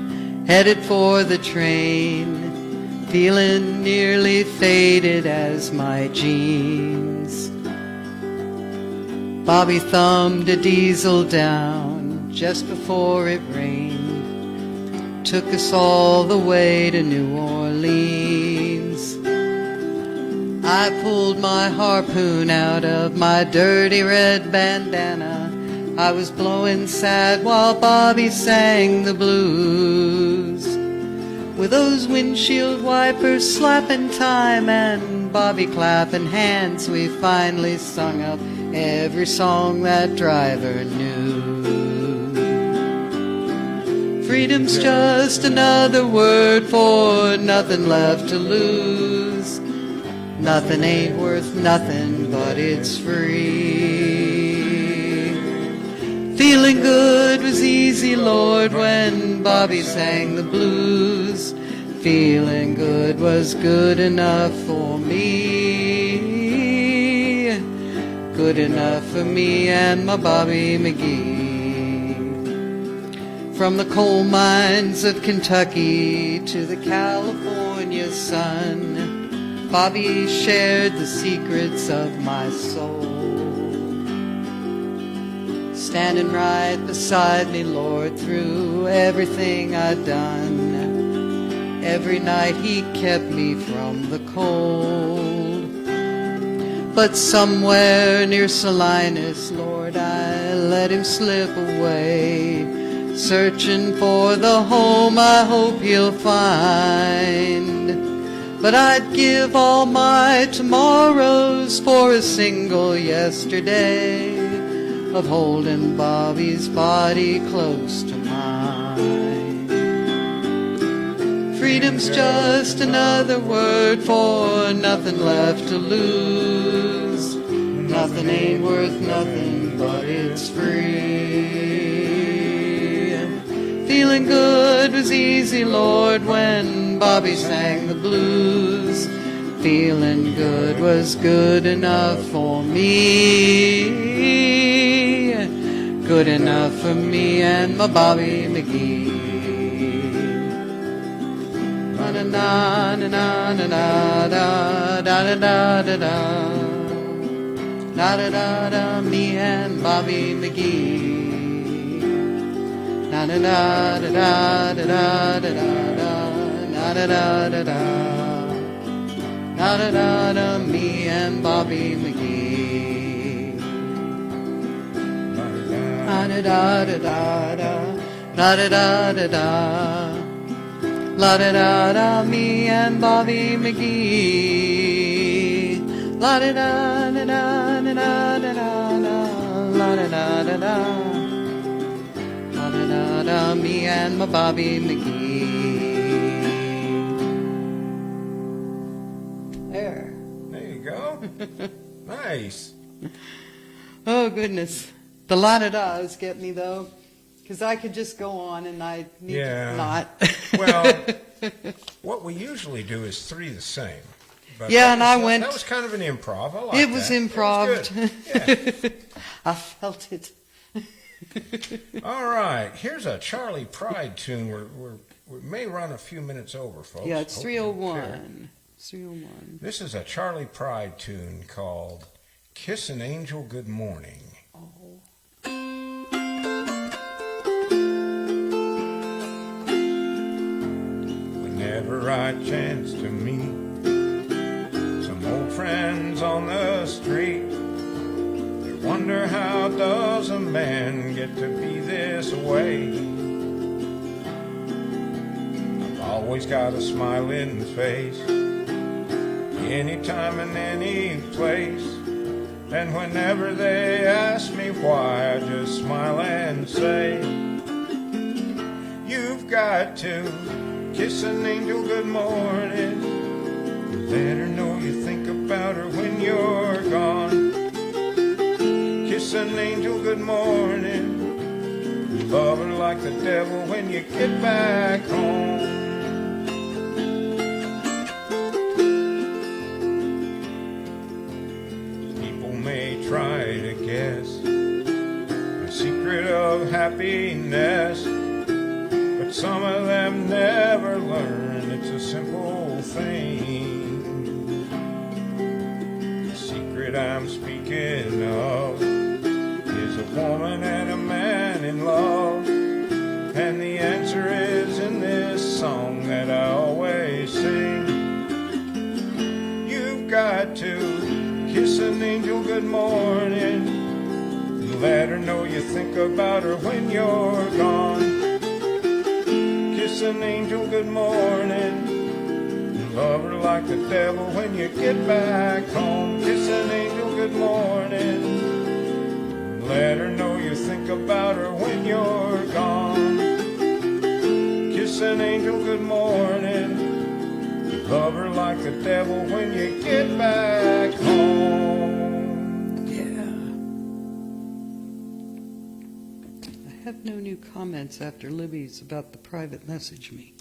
headed for the train, feeling nearly faded as my jeans. Bobby thumbed a diesel down just before it rained, took us all the way to New Orleans. I pulled my harpoon out of my dirty red bandana. I was blowing sad while Bobby sang the blues. With those windshield wipers slapping time and Bobby clapping hands, we finally sung up every song that driver knew. Freedom's just another word for nothing left to lose. Nothing ain't worth nothing, but it's free. Feeling good was easy, Lord, when Bobby sang the blues. Feeling good was good enough for me. Good enough for me and my Bobby McGee. From the coal mines of Kentucky to the California sun, Bobby shared the secrets of my soul. Standing right beside me, Lord, through everything I'd done. Every night he kept me from the cold. But somewhere near Salinas, Lord, I let him slip away, searching for the home I hope he'll find. But I'd give all my tomorrows for a single yesterday of holding Bobby's body close to mine. Freedom's just another word for nothing left to lose. Nothing ain't worth nothing, but it's free. Feeling good was easy, Lord, when Bobby sang the blues. Feeling good was good enough for me. Good enough for me and my Bobby McGee. Na na na na na na da da da da da da da da da, me and Bobby McGee. Na na na da da da da da da da da da da da da da da da, me and Bobby McGee. Da da da da da da da da da da. La da da da, me and Bobby McGee. La da da da da da da da da. La da da da da. La da da da, me and my Bobby McGee. There. There you go. Nice. Oh goodness, the la da da's get me though, because I could just go on and I need Yeah. to not. Well, what we usually do is three the same. But Yeah, that and I was- went- That was kind of an improv. I like It was that. improv'd. It was good. I felt it. Yeah. All right. Here's a Charlie Pride tune. We may run a few minutes over, folks. Yeah, it's Hope you don't care. 301. It's 301. This is a Charlie Pride tune called Kiss an Angel Good Morning. Oh. Whenever I chance to meet some old friends on the street, they wonder how does a man get to be this way. I've always got a smiling face, anytime and any place, and whenever they ask me why, I just smile and say, you've got to kiss an angel good morning, let her know you think about her when you're gone. Kiss an angel good morning, love her like the devil when you get back home. People may try to guess the secret of happiness, but some of them never learn it's a simple thing. The secret I'm speaking of is a woman and a man in love, and the answer is in this song that I always sing. You've got to kiss an angel good morning, Let her know you think about her when you're gone. Kiss an angel good morning. Love her like the devil when you get back home. Kiss an angel good morning. Let her know you think about her when you're gone. Kiss an angel good morning. Love her like the devil when you get back home. Yeah. I have no new comments after Libby's about the private message me.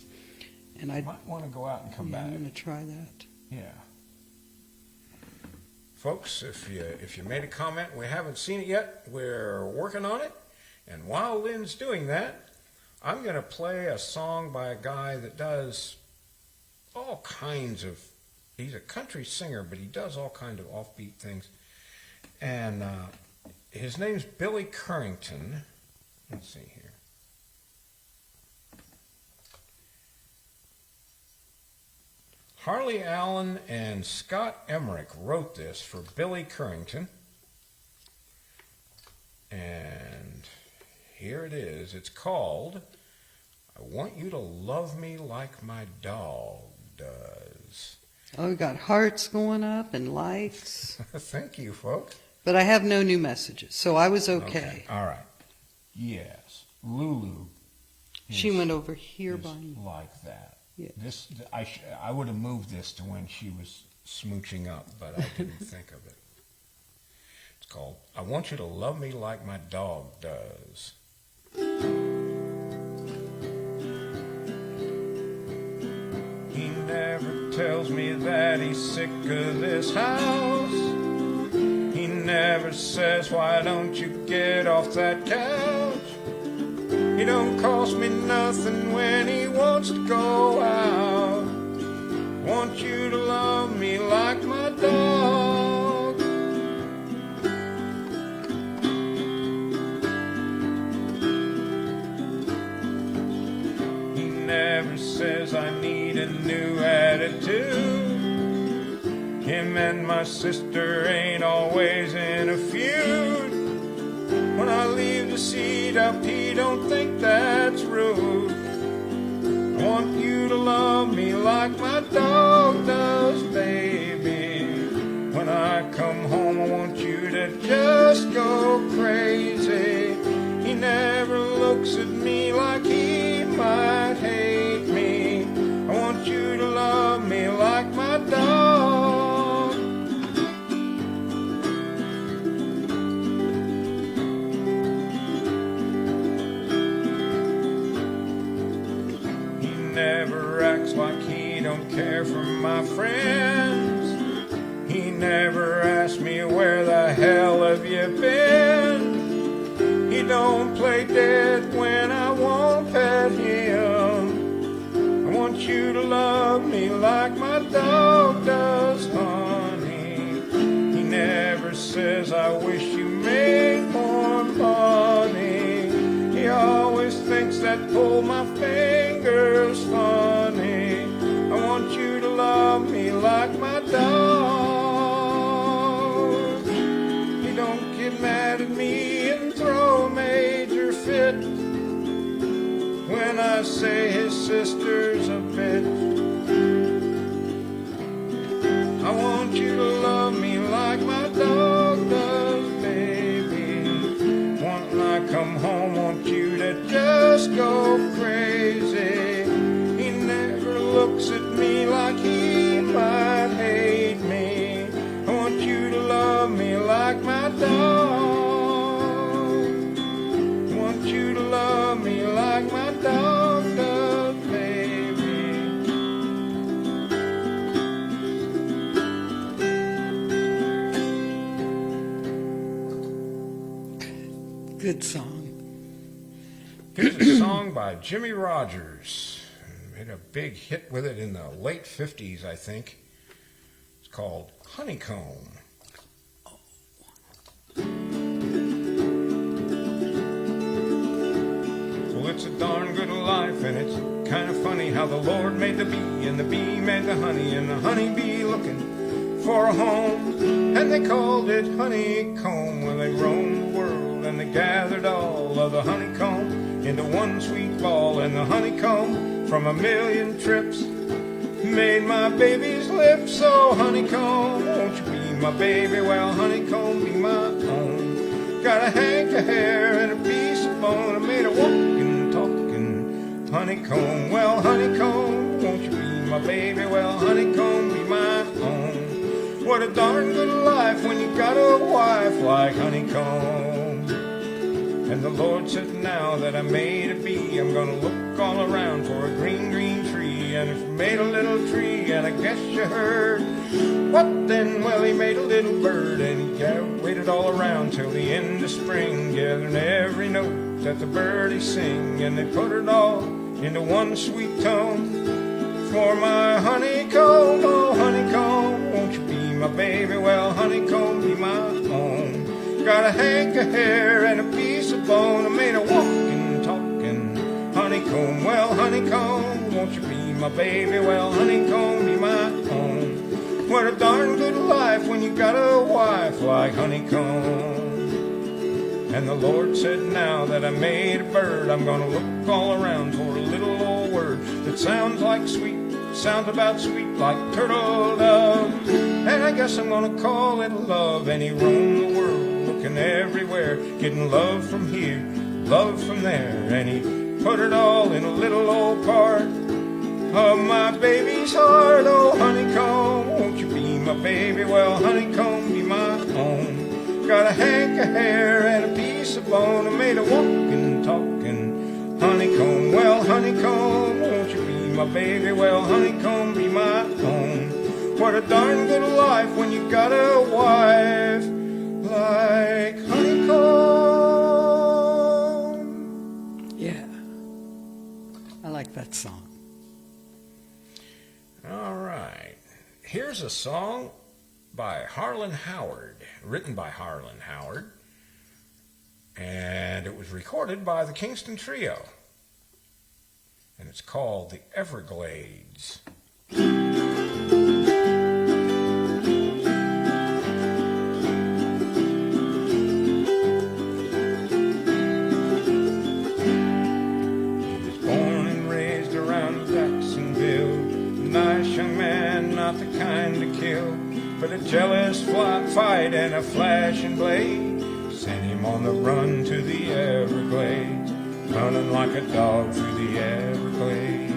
And I Might want to go out and come back. I'm going to try that. Yeah. Folks, if you made a comment, we haven't seen it yet. We're working on it. And while Lynn's doing that, I'm going to play a song by a guy that does all kinds of, he's a country singer, but he does all kinds of offbeat things. And his name's Billy Currington. Let's see here. Harley Allen and Scott Emmerich wrote this for Billy Currington. And here it is. It's called I Want You to Love Me Like My Dog Does. Oh, we got hearts going up and likes. Thank you, folks. But I have no new messages, so I was okay. All right. Yes. Lulu. She is- went over here is by me. like that. Yeah. This I would have moved this to when she was smooching up, but I didn't think of it. It's called I Want You to Love Me Like My Dog Does. He never tells me that he's sick of this house. He never says, why don't you get off that couch? He don't cost me nothing when he wants to go out. Want you to love me like my dog. He never says I need a new attitude. Him and my sister ain't always in a feud. When I leave the seat up, he don't think that's rude. I want you to love me like my dog does, baby. When I come home, I want you to just go crazy. He never looks at me like he might hate me. I want you to love me like my dog. Never acts like he don't care for my friends. He never asks me where the hell have you been. He don't play dead when I won't pet him. I want you to love me like my dog does, honey. He never says I wish you made more money. He always thinks that pull my fingers funny. I want you to love me like my dog. He don't get mad at me and throw a major fit when I say his sister's a bitch. I want you to love me like my dog does, baby. When I come home, want you to just go crazy. He never looks at me like he might hate me. I want you to love me like my dog. I want you to love me like my dog does, baby. Good song. Here's a song by Jimmy Rogers. Made a big hit with it in the late 50s, I think. It's called Honeycomb. Well, it's a darn good life, and it's kind of funny how the Lord made the bee, and the bee made the honey, and the honeybee looking for a home, and they called it honeycomb. Well, they roamed the world, and and they gathered all of the honeycomb into one sweet ball. And the honeycomb from a million trips made my baby's lips. So honeycomb, won't you be my baby? Well, honeycomb, be my own. Got a hank of hair and a piece of bone. I made a walking, talking honeycomb. Well, honeycomb, won't you be my baby? Well, honeycomb, be my own. What a darn good life when you got a wife like honeycomb. And the Lord said, now that I made a bee, I'm gonna look all around for a green, green tree. And if I made a little tree, and I guess you heard, what then? Well, he made a little bird, and he waited all around till the end of spring, gathering every note that the birdies sing, and they put it all into one sweet tone. For my honeycomb, oh honeycomb, won't you be my baby? Well, honeycomb, be my own. Got a hank of hair and a piece of bone. I made a walking, talking honeycomb. Well, honeycomb, won't you be my baby? Well, honeycomb, be my own. What a darn good life when you got a wife like honeycomb. And the Lord said, now that I made a bird, I'm gonna look all around for a little old word that sounds like sweet, sounds about sweet like turtle dove. And I guess I'm gonna call it love. And he roamed the world, looking everywhere, getting love from here, love from there. And he put it all in a little old part of my baby's heart. Oh honeycomb, won't you be my baby? Well, honeycomb, be my own. Got a hank of hair and a piece of bone. I made a walking, talking honeycomb. Well, honeycomb, won't you be my baby? Well, honeycomb, be my own. What a darn good life when you got a wife like honeycomb. Yeah. I like that song. All right. Here's a song by Harlan Howard, written by Harlan Howard, and it was recorded by the Kingston Trio, and it's called The Everglades. Not the kind to kill, but a jealous fight and a flashing blade sent him on the run to the Everglades, running like a dog through the Everglades.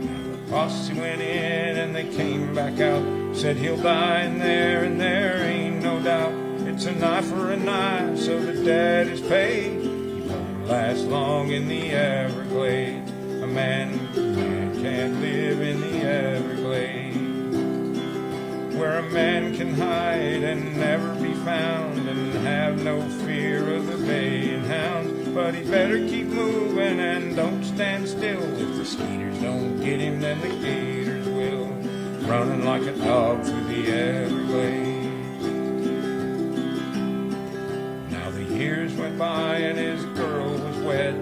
Now the posse went in and they came back out, said he'll die in there, and there ain't no doubt. It's a knife for a knife, so the debt is paid. He won't last long in the Everglades. A man can't live in the Everglades, where a man can hide and never be found, and have no fear of the baying hounds. But he better keep moving and don't stand still. If the skeeters don't get him, then the gators will, running like a dog through the Everglades. Now the years went by and his girl was wed.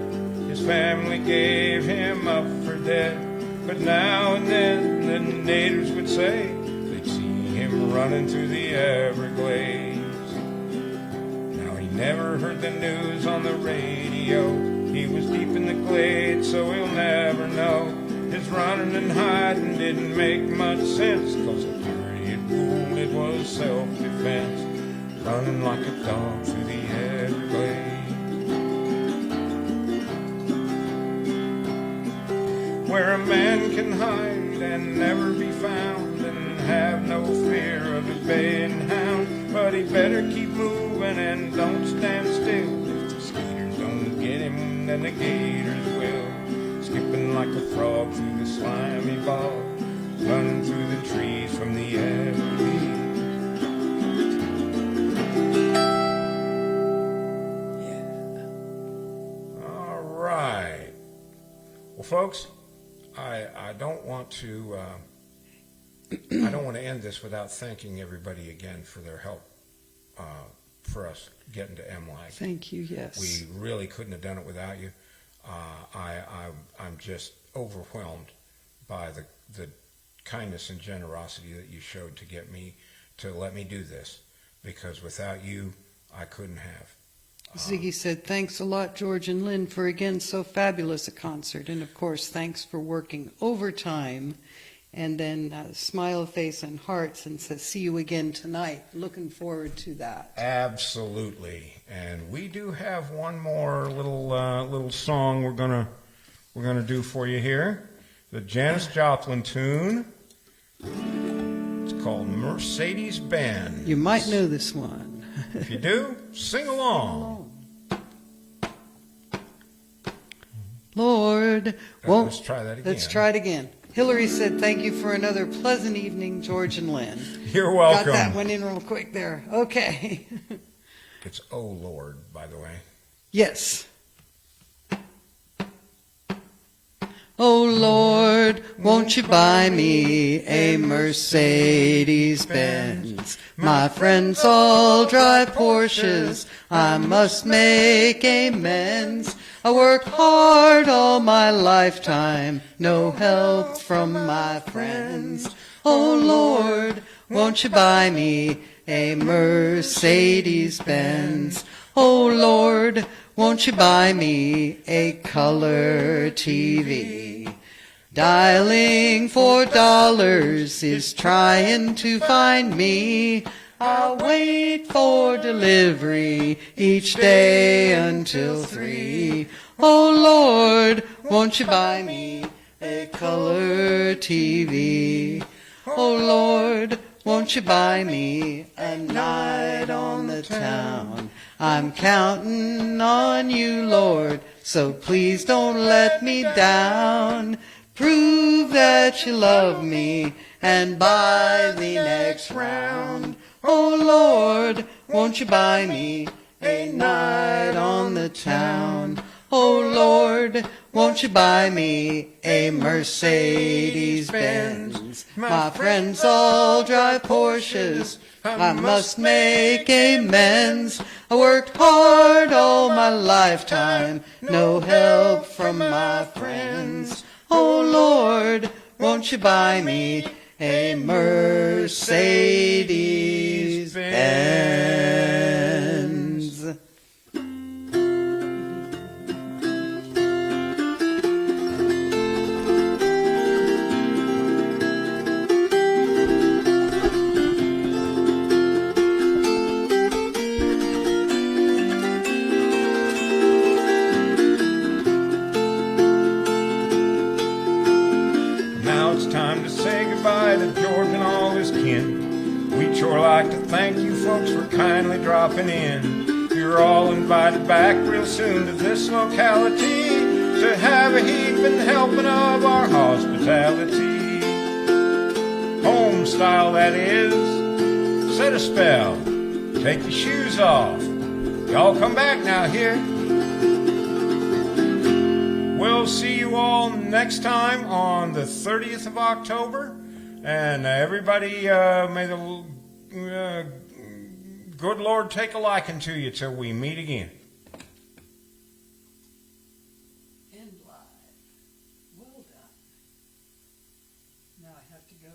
His family gave him up for dead. But now and then the natives would say they'd see him running through the Everglades. Now he never heard the news on the radio. He was deep in the glades, so he'll never know. His running and hiding didn't make much sense, 'cause the period ruled it was self-defense, running like a dog through the Everglades. Where a man can hide and never be found, and have no fear of the baying hound. But he better keep moving and don't stand still. If the skeeters don't get him, then the gators will, skipping like a frog through the slimy bog, running through the trees from the Everglades. All right. Well, folks, I don't want to I don't want to end this without thanking everybody again for their help for us getting to MLAG. Thank you, yes. We really couldn't have done it without you. I'm just overwhelmed by the kindness and generosity that you showed to get me to let me do this, because without you I couldn't have. Ziggy said, thanks a lot, George and Lynn, for again so fabulous a concert. And of course, thanks for working overtime. And then smile face and hearts and says, see you again tonight. Looking forward to that. Absolutely. And we do have one more little song we're gonna do for you here. The Janis Joplin tune. It's called Mercedes-Benz. You might know this one. If you do, sing along. Lord, Let's try that again. Let's try it again. Hillary said, thank you for another pleasant evening, George and Lynn. You're welcome. Got that one in real quick there. Okay. It's Oh Lord, by the way. Yes. Oh Lord, won't you buy me a Mercedes-Benz? My friends all drive Porsches, I must make amends. I worked hard all my lifetime, no help from my friends. Oh Lord, won't you buy me a Mercedes-Benz? Oh Lord, won't you buy me a color TV? Dialing for dollars is trying to find me. I'll wait for delivery each day until 3. Oh Lord, won't you buy me a color TV? Oh Lord, won't you buy me a night on the town? I'm counting on you, Lord, so please don't let me down. Prove that you love me and buy the next round. Oh Lord, won't you buy me a night on the town? Oh Lord, won't you buy me a Mercedes-Benz? My friends all drive Porsches, I must make amends. I worked hard all my lifetime, no help from my friends. Oh Lord, won't you buy me a Mercedes-Benz? Time to say goodbye to George and all his kin. We'd sure like to thank you folks for kindly dropping in. You're all invited back real soon to this locality to have a heaping helping of our hospitality. Home style, that is. Set a spell. Take your shoes off. Y'all come back now here. We'll see you all next time on the 30th of October. And everybody, may the good Lord take a liking to you till we meet again. End live. Well done. Now I have to go.